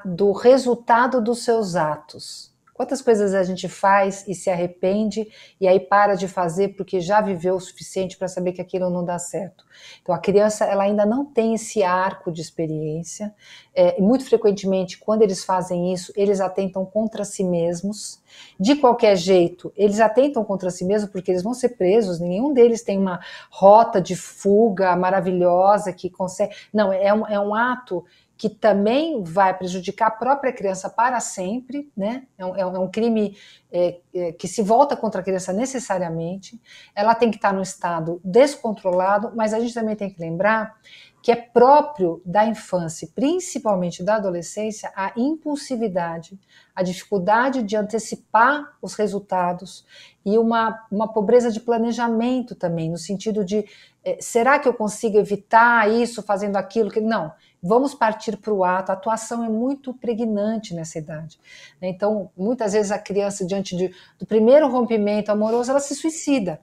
do resultado dos seus atos. Quantas coisas a gente faz e se arrepende e aí para de fazer porque já viveu o suficiente para saber que aquilo não dá certo. Então a criança ela ainda não tem esse arco de experiência. E muito frequentemente quando eles fazem isso, eles atentam contra si mesmos. De qualquer jeito, eles atentam contra si mesmos porque eles vão ser presos. Nenhum deles tem uma rota de fuga maravilhosa que consegue. Não, é um ato que também vai prejudicar a própria criança para sempre, né? É um crime que se volta contra a criança necessariamente. Ela tem que estar num estado descontrolado, mas a gente também tem que lembrar que é próprio da infância, principalmente da adolescência, a impulsividade, a dificuldade de antecipar os resultados e uma pobreza de planejamento também, no sentido de, será que eu consigo evitar isso fazendo aquilo? Não, vamos partir para o ato. A atuação é muito pregnante nessa idade. Então, muitas vezes a criança, diante do primeiro rompimento amoroso, ela se suicida.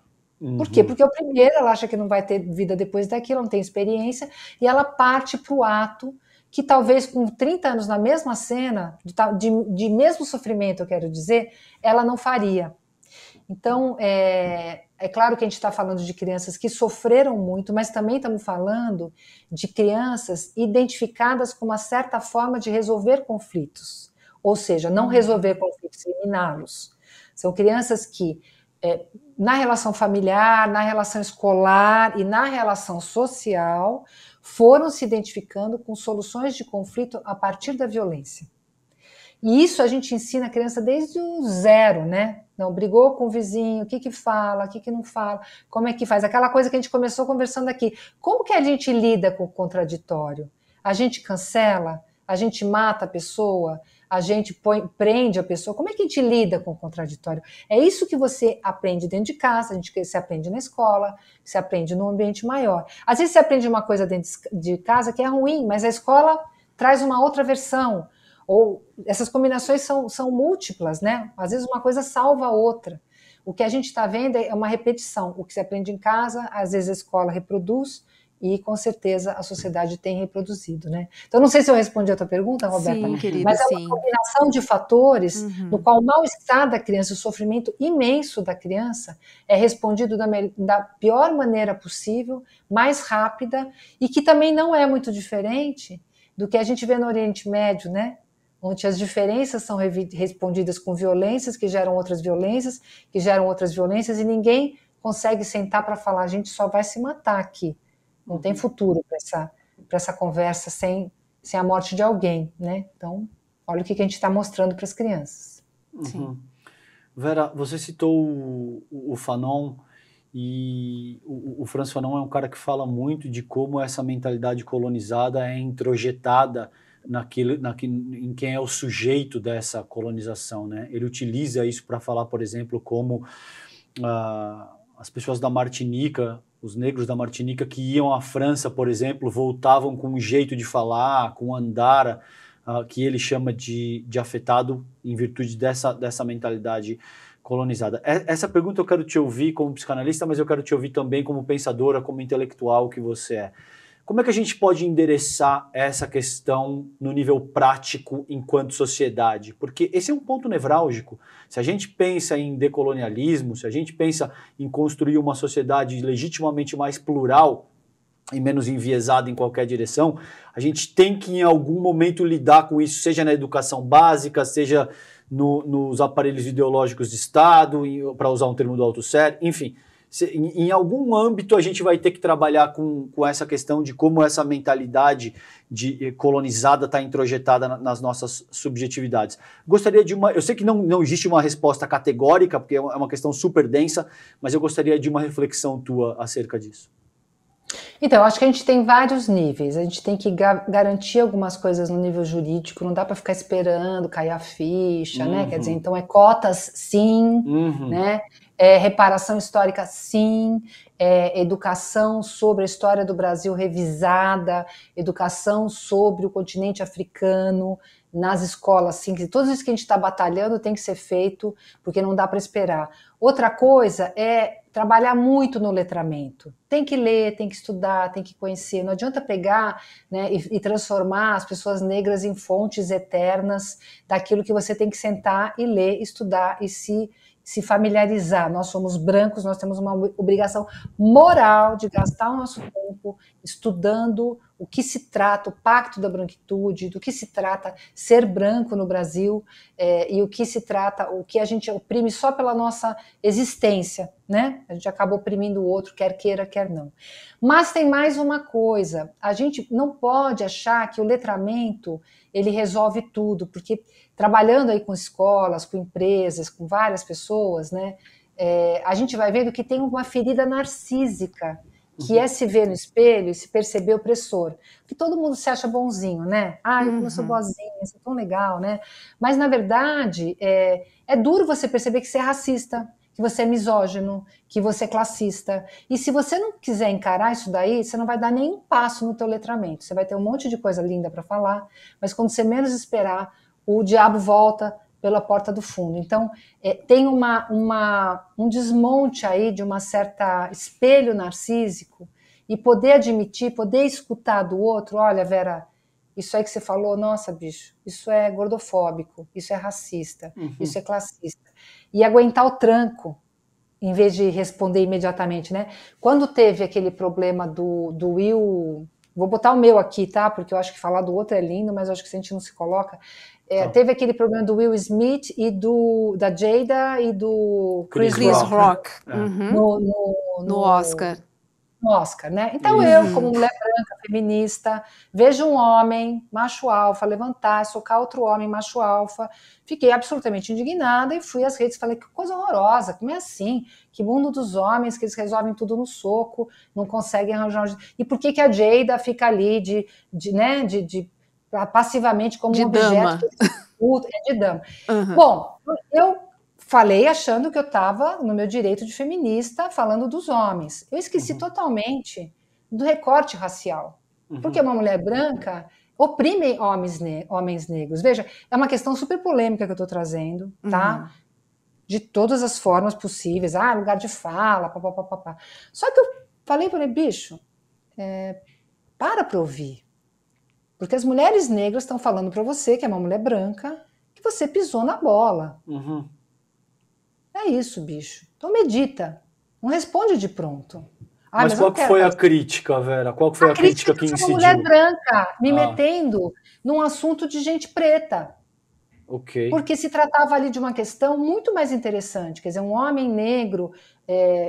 Por quê? Porque o primeiro, ela acha que não vai ter vida depois daquilo, não tem experiência, e ela parte para o ato que talvez com 30 anos na mesma cena, de mesmo sofrimento, eu quero dizer, ela não faria. Então, é claro que a gente está falando de crianças que sofreram muito, mas também estamos falando de crianças identificadas com uma certa forma de resolver conflitos, ou seja, não resolver conflitos, eliminá-los. São crianças que na relação familiar, na relação escolar e na relação social, foram se identificando com soluções de conflito a partir da violência. E isso a gente ensina a criança desde o zero, né? Não, brigou com o vizinho, o que fala, o que não fala, como é que faz? Aquela coisa que a gente começou conversando aqui. Como que a gente lida com o contraditório? A gente cancela? A gente mata a pessoa? A gente prende a pessoa? Como é que a gente lida com o contraditório? É isso que você aprende dentro de casa, você aprende na escola, você aprende num ambiente maior. Às vezes você aprende uma coisa dentro de casa que é ruim, mas a escola traz uma outra versão. Ou essas combinações são múltiplas, né? Às vezes uma coisa salva a outra. O que a gente está vendo é uma repetição. O que se aprende em casa, às vezes a escola reproduz, e com certeza a sociedade tem reproduzido, né? Então, não sei se eu respondi a tua pergunta, Roberta, sim, querida, mas é uma combinação de fatores no qual o mal-estar da criança, o sofrimento imenso da criança é respondido da pior maneira possível, mais rápida, e que também não é muito diferente do que a gente vê no Oriente Médio, né? Onde as diferenças são respondidas com violências, que geram outras violências, que geram outras violências, e ninguém consegue sentar para falar, a gente só vai se matar aqui. Não tem futuro para essa conversa sem a morte de alguém, né? Então, olha o que a gente está mostrando para as crianças. Sim. Vera, você citou o Fanon, e o Frantz Fanon é um cara que fala muito de como essa mentalidade colonizada é introjetada em quem é o sujeito dessa colonização, né? Ele utiliza isso para falar, por exemplo, como as pessoas da Martinica, os negros da Martinica que iam à França, por exemplo, voltavam com um jeito de falar, com um andar que ele chama de afetado em virtude dessa mentalidade colonizada. Essa pergunta eu quero te ouvir como psicanalista, mas eu quero te ouvir também como pensadora, como intelectual que você é. Como é que a gente pode endereçar essa questão no nível prático enquanto sociedade? Porque esse é um ponto nevrálgico. Se a gente pensa em decolonialismo, se a gente pensa em construir uma sociedade legitimamente mais plural e menos enviesada em qualquer direção, a gente tem que em algum momento lidar com isso, seja na educação básica, seja nos aparelhos ideológicos de Estado, para usar um termo do Althusser, enfim. Em algum âmbito a gente vai ter que trabalhar com essa questão de como essa mentalidade colonizada está introjetada nas nossas subjetividades. Gostaria de eu sei que não existe uma resposta categórica, porque é uma questão super densa, mas eu gostaria de uma reflexão tua acerca disso. Então, eu acho que a gente tem vários níveis. A gente tem que garantir algumas coisas no nível jurídico, não dá para ficar esperando cair a ficha, né? Quer dizer, então cotas, sim, né? Reparação histórica, sim, educação sobre a história do Brasil revisada, educação sobre o continente africano, nas escolas, assim, que tudo isso que a gente está batalhando tem que ser feito, porque não dá para esperar. Outra coisa é trabalhar muito no letramento. Tem que ler, tem que estudar, tem que conhecer. Não adianta pegar, né, e transformar as pessoas negras em fontes eternas daquilo que você tem que sentar e ler, estudar e se familiarizar. Nós somos brancos, nós temos uma obrigação moral de gastar o nosso tempo estudando o que se trata, o pacto da branquitude, do que se trata ser branco no Brasil, e o que se trata, o que a gente oprime só pela nossa existência, né? A gente acaba oprimindo o outro, quer queira, quer não. Mas tem mais uma coisa, a gente não pode achar que o letramento ele resolve tudo, porque trabalhando aí com escolas, com empresas, com várias pessoas, né, a gente vai vendo que tem uma ferida narcísica, que é se ver no espelho e se perceber opressor. Porque todo mundo se acha bonzinho, né? Ah, eu sou boazinha, eu sou tão legal, né? Mas, na verdade, é duro você perceber que você é racista, que você é misógino, que você é classista. E se você não quiser encarar isso daí, você não vai dar nenhum passo no teu letramento. Você vai ter um monte de coisa linda para falar, mas quando você menos esperar, o diabo volta pela porta do fundo. Então, tem um desmonte aí de uma certa espelho narcísico e poder admitir, poder escutar do outro, olha, Vera, isso aí que você falou, nossa, bicho, isso é gordofóbico, isso é racista, isso é classista. E aguentar o tranco, em vez de responder imediatamente, né? Quando teve aquele problema do Will... Vou botar o meu aqui, tá? Porque eu acho que falar do outro é lindo, mas eu acho que se a gente não se coloca... Teve aquele problema do Will Smith e da Jada e do Chris Rock. No Oscar. No Oscar, né? Então eu, como mulher branca, feminista, vejo um homem, macho alfa, levantar, socar outro homem, macho alfa, fiquei absolutamente indignada e fui às redes e falei, que coisa horrorosa, como é assim? Que mundo dos homens, que eles resolvem tudo no soco, não conseguem arranjar... E por que a Jada fica ali passivamente como de um dama. objeto de dama. Bom, eu falei achando que eu estava no meu direito de feminista falando dos homens. Eu esqueci totalmente do recorte racial. Porque uma mulher branca oprime homens negros. Veja, é uma questão super polêmica que eu estou trazendo, tá? De todas as formas possíveis. Lugar de fala, papapá. Só que eu falei para ele, bicho, para ouvir. Porque as mulheres negras estão falando para você, que é uma mulher branca, que você pisou na bola. É isso, bicho. Então medita. Não responde de pronto. Mas qual que foi a crítica, Vera? Qual que foi a crítica que incidiu? Uma mulher branca me metendo num assunto de gente preta. Porque se tratava ali de uma questão muito mais interessante. Quer dizer, um homem negro...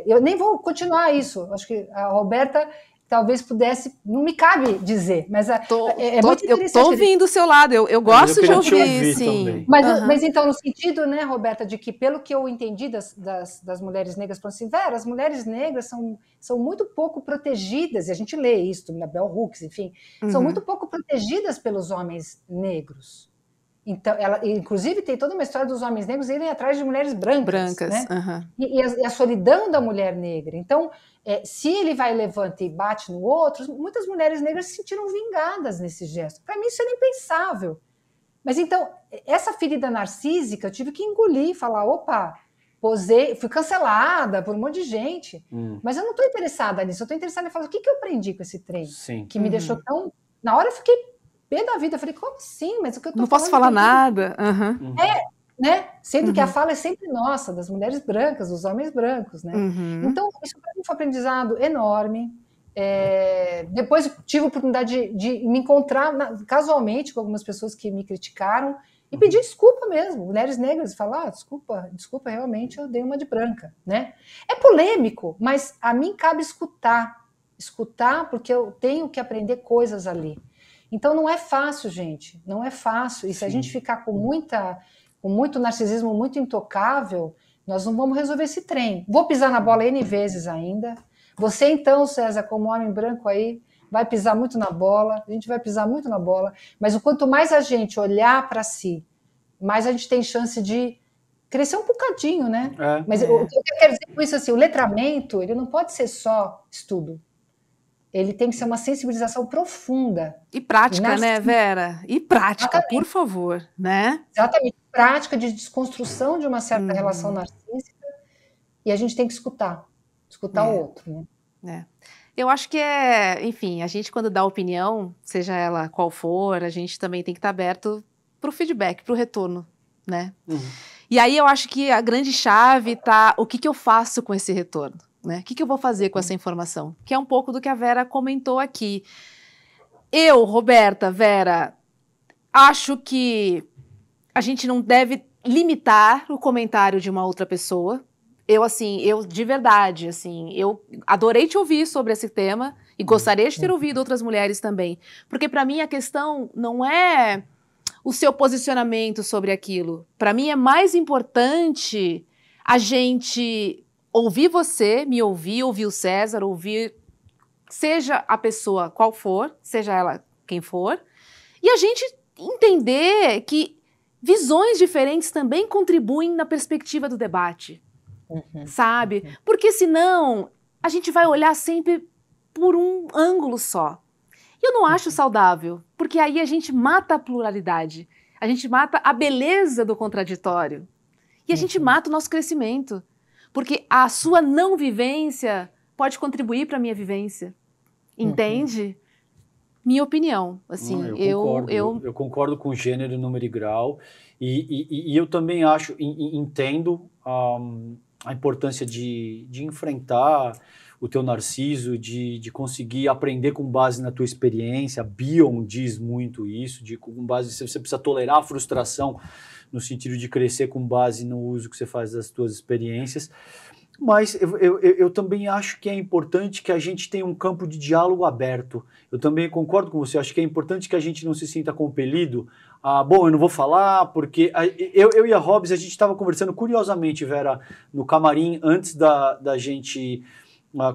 eu nem vou continuar isso. Acho que a Roberta... talvez pudesse, não me cabe dizer, mas muito interessante. Eu estou ouvindo o seu lado, eu gosto de ouvir, sim. Mas então, no sentido, né, Roberta, de que pelo que eu entendi das mulheres negras, falando assim, Vera, as mulheres negras são muito pouco protegidas, e a gente lê isso na Bell Hooks, enfim, são muito pouco protegidas pelos homens negros. Então, ela, inclusive, tem toda uma história dos homens negros irem atrás de mulheres brancas. Né? E a solidão da mulher negra. Então, se ele vai, levanta e bate no outro, muitas mulheres negras se sentiram vingadas nesse gesto. Para mim, isso era impensável. Mas, então, essa ferida narcísica, eu tive que engolir, falar, opa, posei, fui cancelada por um monte de gente. Mas eu não estou interessada nisso, eu estou interessada em falar, o que eu aprendi com esse trem? Sim. Que me deixou tão... Na hora eu fiquei pé da vida, eu falei, como assim? Mas o que eu tô não posso falar nada. Né? Sendo que a fala é sempre nossa, das mulheres brancas, dos homens brancos, né? Então, isso para mim foi um aprendizado enorme. Depois tive a oportunidade de me encontrar casualmente com algumas pessoas que me criticaram e pedir desculpa mesmo, mulheres negras, falar, desculpa, realmente eu dei uma de branca, né? É polêmico, mas a mim cabe escutar porque eu tenho que aprender coisas ali. Então não é fácil, gente, não é fácil. E se a gente ficar com muito narcisismo, muito intocável, nós não vamos resolver esse trem. Vou pisar na bola N vezes ainda. Você então, César, como homem branco aí, vai pisar muito na bola, a gente vai pisar muito na bola, mas o quanto mais a gente olhar para si, mais a gente tem chance de crescer um bocadinho, né? Mas o que eu quero dizer com isso, assim, o letramento, ele não pode ser só estudo. ele tem que ser uma sensibilização profunda. E prática, né, Vera? E prática, Exatamente. por favor, né? Exatamente. Prática de desconstrução de uma certa relação narcísica, e a gente tem que escutar o outro, né? Eu acho que enfim, a gente quando dá opinião, seja ela qual for, a gente também tem que estar aberto para o feedback, para o retorno, né? E aí eu acho que a grande chave tá o que eu faço com esse retorno, né? O que eu vou fazer com essa informação? Que é um pouco do que a Vera comentou aqui. Eu, Roberta, Vera, acho que a gente não deve limitar o comentário de uma outra pessoa. Eu de verdade, eu adorei te ouvir sobre esse tema e gostaria de ter ouvido outras mulheres também. Porque para mim a questão não é o seu posicionamento sobre aquilo. Para mim é mais importante a gente ouvir você, me ouvir o César, ouvir seja a pessoa qual for, seja ela quem for, e a gente entender que visões diferentes também contribuem na perspectiva do debate, sabe? Porque senão a gente vai olhar sempre por um ângulo só. E eu não acho saudável, porque aí a gente mata a pluralidade, a gente mata a beleza do contraditório, e a gente mata o nosso crescimento, porque a sua não vivência pode contribuir para a minha vivência. Entende? Minha opinião, eu concordo com gênero, número e grau, e eu também entendo a importância de enfrentar o teu narciso, de conseguir aprender com base na tua experiência. A Bion diz muito isso, com base, você precisa tolerar a frustração no sentido de crescer com base no uso que você faz das tuas experiências. Mas eu também acho que é importante que a gente tenha um campo de diálogo aberto. Eu também concordo com você, acho que é importante que a gente não se sinta compelido bom, eu não vou falar, porque eu e a Hobbs, a gente estava conversando curiosamente, Vera, no camarim, antes da gente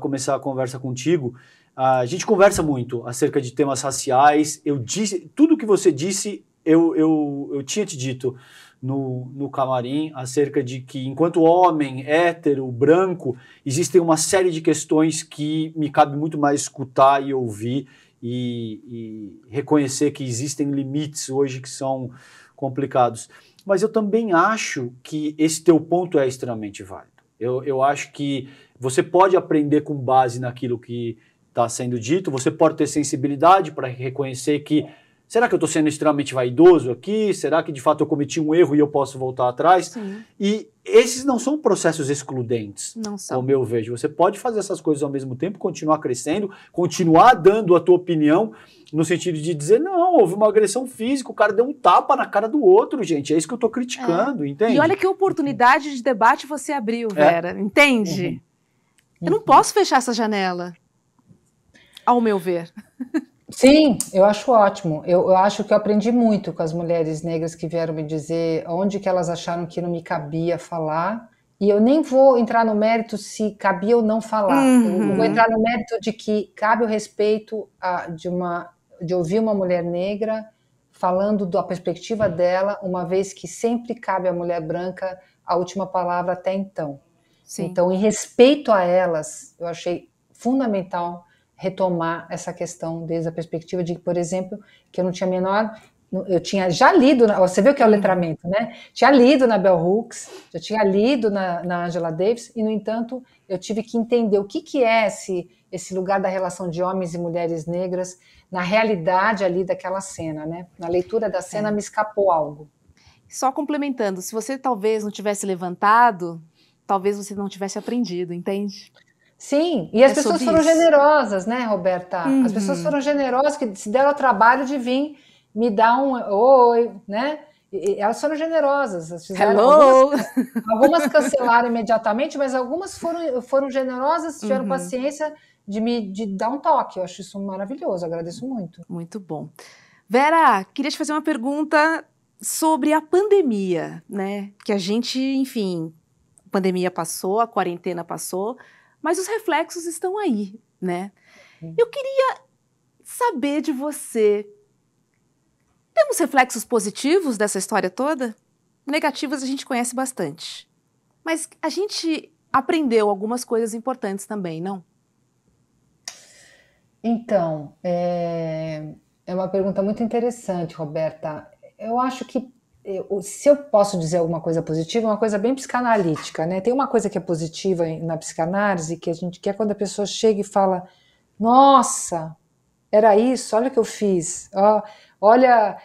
começar a conversa contigo. A gente conversa muito acerca de temas raciais. Eu disse, tudo que você disse, eu tinha te dito no camarim, acerca de que, enquanto homem, hétero, branco, existem uma série de questões que me cabe muito mais escutar e ouvir e reconhecer que existem limites hoje que são complicados. Mas eu também acho que esse teu ponto é extremamente válido. Eu acho que você pode aprender com base naquilo que está sendo dito, você pode ter sensibilidade para reconhecer que será que eu estou sendo extremamente vaidoso aqui? Será que de fato eu cometi um erro e eu posso voltar atrás? Sim. E esses não são processos excludentes, não são. Como eu vejo. Você pode fazer essas coisas ao mesmo tempo, continuar crescendo, continuar dando a tua opinião, no sentido de dizer, não, houve uma agressão física, o cara deu um tapa na cara do outro, gente. É isso que eu estou criticando, entende? E olha que oportunidade de debate você abriu, Vera, entende? Eu não posso fechar essa janela, ao meu ver. Sim, eu acho ótimo. Eu acho que eu aprendi muito com as mulheres negras que vieram me dizer onde que elas acharam que não me cabia falar. E eu nem vou entrar no mérito se cabia ou não falar. Eu vou entrar no mérito de que cabe o respeito de ouvir uma mulher negra falando da perspectiva dela, uma vez que sempre cabe à mulher branca a última palavra até então. Sim. Então, em respeito a elas, eu achei fundamental retomar essa questão desde a perspectiva de, por exemplo, que eu não tinha eu tinha já lido, você vê o que é o letramento, né? Tinha lido na Bell Hooks, já tinha lido na Angela Davis, e, no entanto, eu tive que entender o que é esse lugar da relação de homens e mulheres negras na realidade ali daquela cena, né? Na leitura da cena me escapou algo. Só complementando, se você talvez não tivesse levantado, talvez você não tivesse aprendido, entende? Sim, e as pessoas foram generosas, né, Roberta? As pessoas foram generosas, que se deram o trabalho de vir me dar um oi, né? E elas foram generosas. Algumas cancelaram imediatamente, mas algumas foram generosas, tiveram paciência de dar um toque. Eu acho isso maravilhoso, agradeço muito. Muito bom. Vera, queria te fazer uma pergunta sobre a pandemia, né? Que a gente, enfim, a pandemia passou, a quarentena passou, mas os reflexos estão aí, né? Eu queria saber de você, temos reflexos positivos dessa história toda? Negativos a gente conhece bastante, mas a gente aprendeu algumas coisas importantes também, não? Então, é uma pergunta muito interessante, Roberta. Eu acho que, se eu posso dizer alguma coisa positiva, é uma coisa bem psicanalítica, né? Tem uma coisa que é positiva na psicanálise, que a gente quer quando a pessoa chega e fala: nossa, era isso, olha o que eu fiz, olha,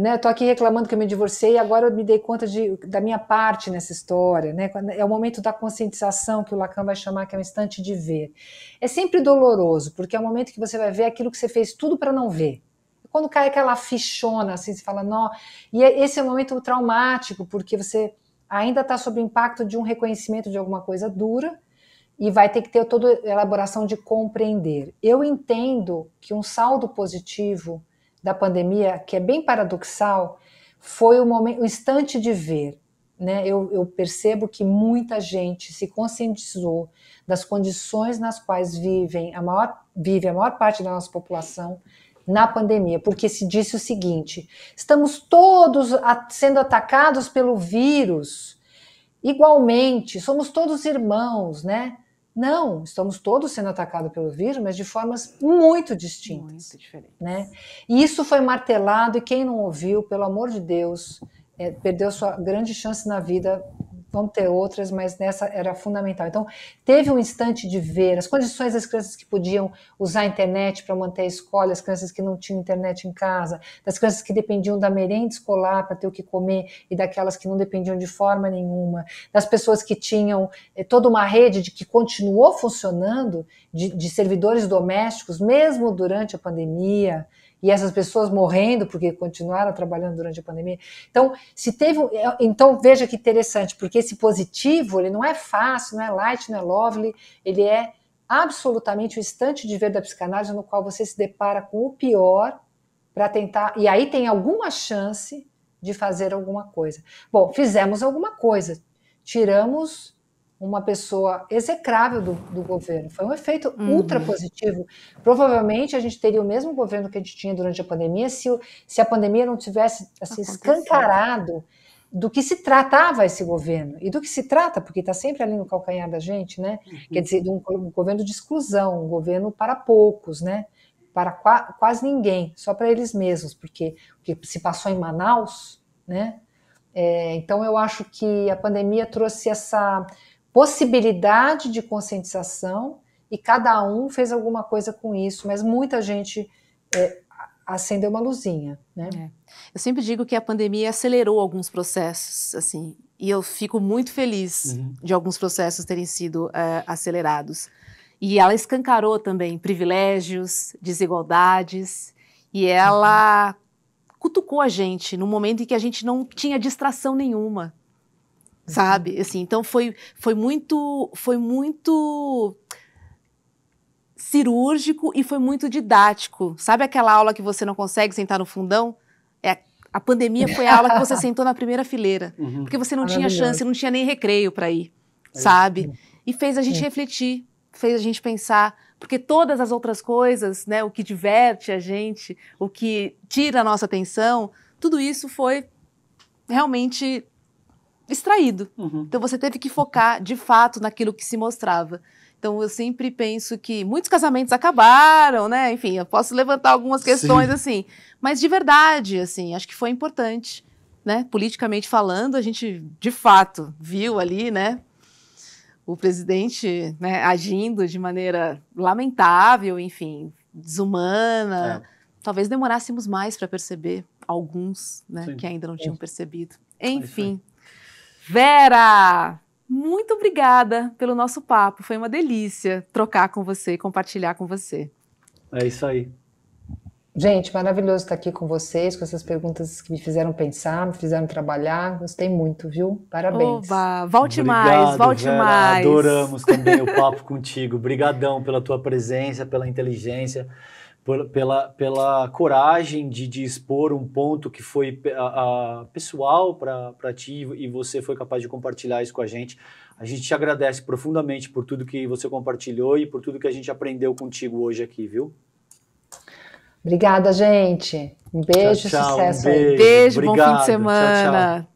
né, estou aqui reclamando que eu me divorciei e agora eu me dei conta da minha parte nessa história, né? É o momento da conscientização, que o Lacan vai chamar, que é um instante de ver. É sempre doloroso, porque é o momento que você vai ver aquilo que você fez tudo para não ver. Quando cai aquela fichona, assim, você fala, não. E esse é um momento traumático, porque você ainda está sob o impacto de um reconhecimento de alguma coisa dura, e vai ter que ter toda a elaboração de compreender. Eu entendo que um saldo positivo da pandemia, que é bem paradoxal, foi o instante de ver. Né? Eu percebo que muita gente se conscientizou das condições nas quais vive a maior parte da nossa população na pandemia, porque se disse o seguinte: estamos todos sendo atacados pelo vírus igualmente, somos todos irmãos, né? Não, estamos todos sendo atacados pelo vírus, mas de formas muito distintas. Muito diferentes. Né? E isso foi martelado, e quem não ouviu, pelo amor de Deus, perdeu sua grande chance na vida. Vão ter outras, mas nessa era fundamental. Então, teve um instante de ver as condições das crianças que podiam usar a internet para manter a escola, as crianças que não tinham internet em casa, das crianças que dependiam da merenda escolar para ter o que comer e daquelas que não dependiam de forma nenhuma, das pessoas que tinham toda uma rede que continuou funcionando, de servidores domésticos, mesmo durante a pandemia, e essas pessoas morrendo porque continuaram trabalhando durante a pandemia. Então, então veja que interessante, porque esse positivo, ele não é fácil, não é light, não é lovely, ele é absolutamente o instante de ver da psicanálise, no qual você se depara com o pior para tentar, e aí tem alguma chance de fazer alguma coisa. Bom, fizemos alguma coisa, tiramos uma pessoa execrável do governo. Foi um efeito ultra positivo. Provavelmente a gente teria o mesmo governo que a gente tinha durante a pandemia se a pandemia não tivesse assim, escancarado do que se tratava esse governo. E do que se trata, porque está sempre ali no calcanhar da gente, né? Quer dizer, de um governo de exclusão, um governo para poucos, né? Para quase ninguém, só para eles mesmos, porque o que se passou em Manaus, né? Então eu acho que a pandemia trouxe essa possibilidade de conscientização, e cada um fez alguma coisa com isso, mas muita gente acendeu uma luzinha, né? Eu sempre digo que a pandemia acelerou alguns processos, assim, e eu fico muito feliz de alguns processos terem sido acelerados. E ela escancarou também privilégios, desigualdades, e ela cutucou a gente no momento em que a gente não tinha distração nenhuma. Sabe, assim, então foi muito cirúrgico e foi muito didático. Sabe aquela aula que você não consegue sentar no fundão? A pandemia foi a aula que você sentou na primeira fileira, porque você não tinha chance, não tinha nem recreio para ir, sabe? E fez a gente refletir, fez a gente pensar, porque todas as outras coisas, né, o que diverte a gente, o que tira a nossa atenção, tudo isso foi realmente extraído. Então você teve que focar de fato naquilo que se mostrava. Então eu sempre penso que muitos casamentos acabaram, né? Enfim, eu posso levantar algumas questões assim, mas de verdade, assim, acho que foi importante, né? Politicamente falando, a gente de fato viu ali, né, o presidente, né, agindo de maneira lamentável, enfim, desumana. Talvez demorássemos mais para perceber alguns, né, que ainda não tinham percebido. Enfim. Vera, muito obrigada pelo nosso papo. Foi uma delícia trocar com você e compartilhar com você. É isso aí. Gente, maravilhoso estar aqui com vocês, com essas perguntas que me fizeram pensar, me fizeram trabalhar. Gostei muito, viu? Parabéns. Oba, volte Obrigado, mais, volte Vera, mais. Adoramos também o papo contigo. Obrigadão pela tua presença, pela inteligência, pela coragem de expor um ponto que foi pessoal para ti, e você foi capaz de compartilhar isso com a gente. A gente te agradece profundamente por tudo que você compartilhou e por tudo que a gente aprendeu contigo hoje aqui, viu? Obrigada, gente. Um beijo e tchau, sucesso um aí. Beijo, Obrigado, bom fim de semana.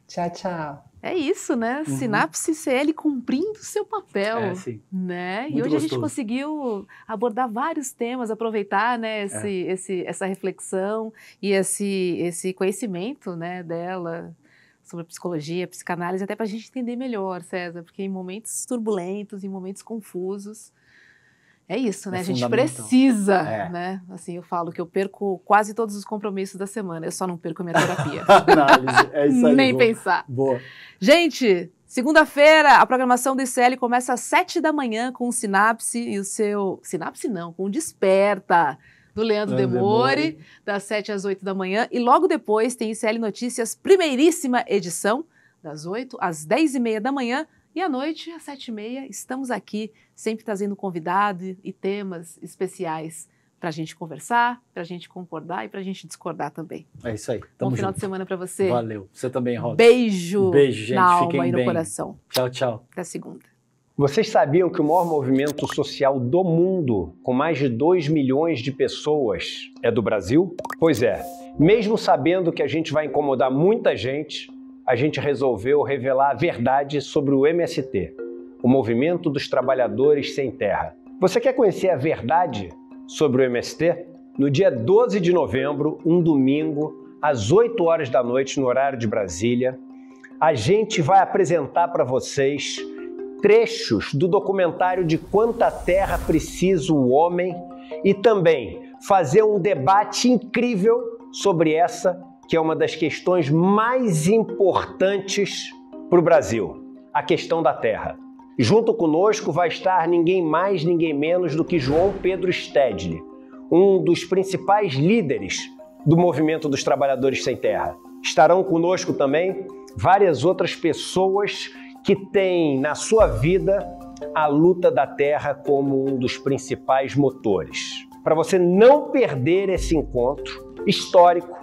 Tchau, tchau. É isso, né? Sinapse CL cumprindo seu papel, sim. né? Muito e hoje gostoso. A gente conseguiu abordar vários temas, aproveitar, né, essa reflexão e esse conhecimento, né, dela sobre a psicologia, psicanálise, até para a gente entender melhor, César, porque em momentos turbulentos, em momentos confusos, é isso, né? A gente precisa, né? Assim, eu falo que eu perco quase todos os compromissos da semana, eu só não perco a minha terapia. Análise, é isso aí. Nem pensar. Boa. Gente, segunda-feira, a programação do ICL começa às 7 da manhã com o Sinapse e o seu... Sinapse não, com o Desperta, do Leandro Demore, das 7 às 8 da manhã. E logo depois tem ICL Notícias, primeiríssima edição, das 8 às 10h30 da manhã. E à noite, às 7h30, estamos aqui, sempre trazendo convidado e temas especiais para a gente conversar, para a gente concordar e para a gente discordar também. É isso aí. Bom final de semana para você. Valeu. Você também, Rosa. Beijo, gente. na alma Fiquem e no bem. coração. Tchau, tchau. Até segunda. Vocês sabiam que o maior movimento social do mundo, com mais de 2 milhões de pessoas, é do Brasil? Pois é, mesmo sabendo que a gente vai incomodar muita gente, a gente resolveu revelar a verdade sobre o MST, o Movimento dos Trabalhadores Sem Terra. Você quer conhecer a verdade sobre o MST? No dia 12 de novembro, um domingo, às 8 horas da noite, no horário de Brasília, a gente vai apresentar para vocês trechos do documentário De Quanta Terra Precisa o Homem e também fazer um debate incrível sobre essa, que é uma das questões mais importantes para o Brasil, a questão da terra. Junto conosco vai estar ninguém mais, ninguém menos do que João Pedro Stedley, um dos principais líderes do Movimento dos Trabalhadores Sem Terra. Estarão conosco também várias outras pessoas que têm na sua vida a luta da terra como um dos principais motores. Para você não perder esse encontro histórico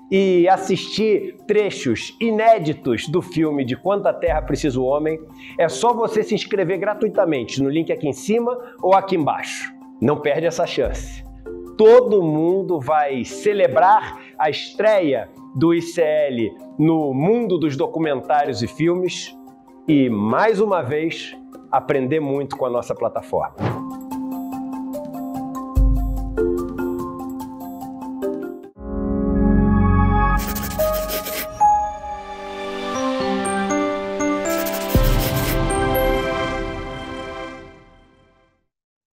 e assistir trechos inéditos do filme De Quanta Terra Precisa o Homem, é só você se inscrever gratuitamente no link aqui em cima ou aqui embaixo. Não perde essa chance. Todo mundo vai celebrar a estreia do ICL no mundo dos documentários e filmes e, mais uma vez, aprender muito com a nossa plataforma.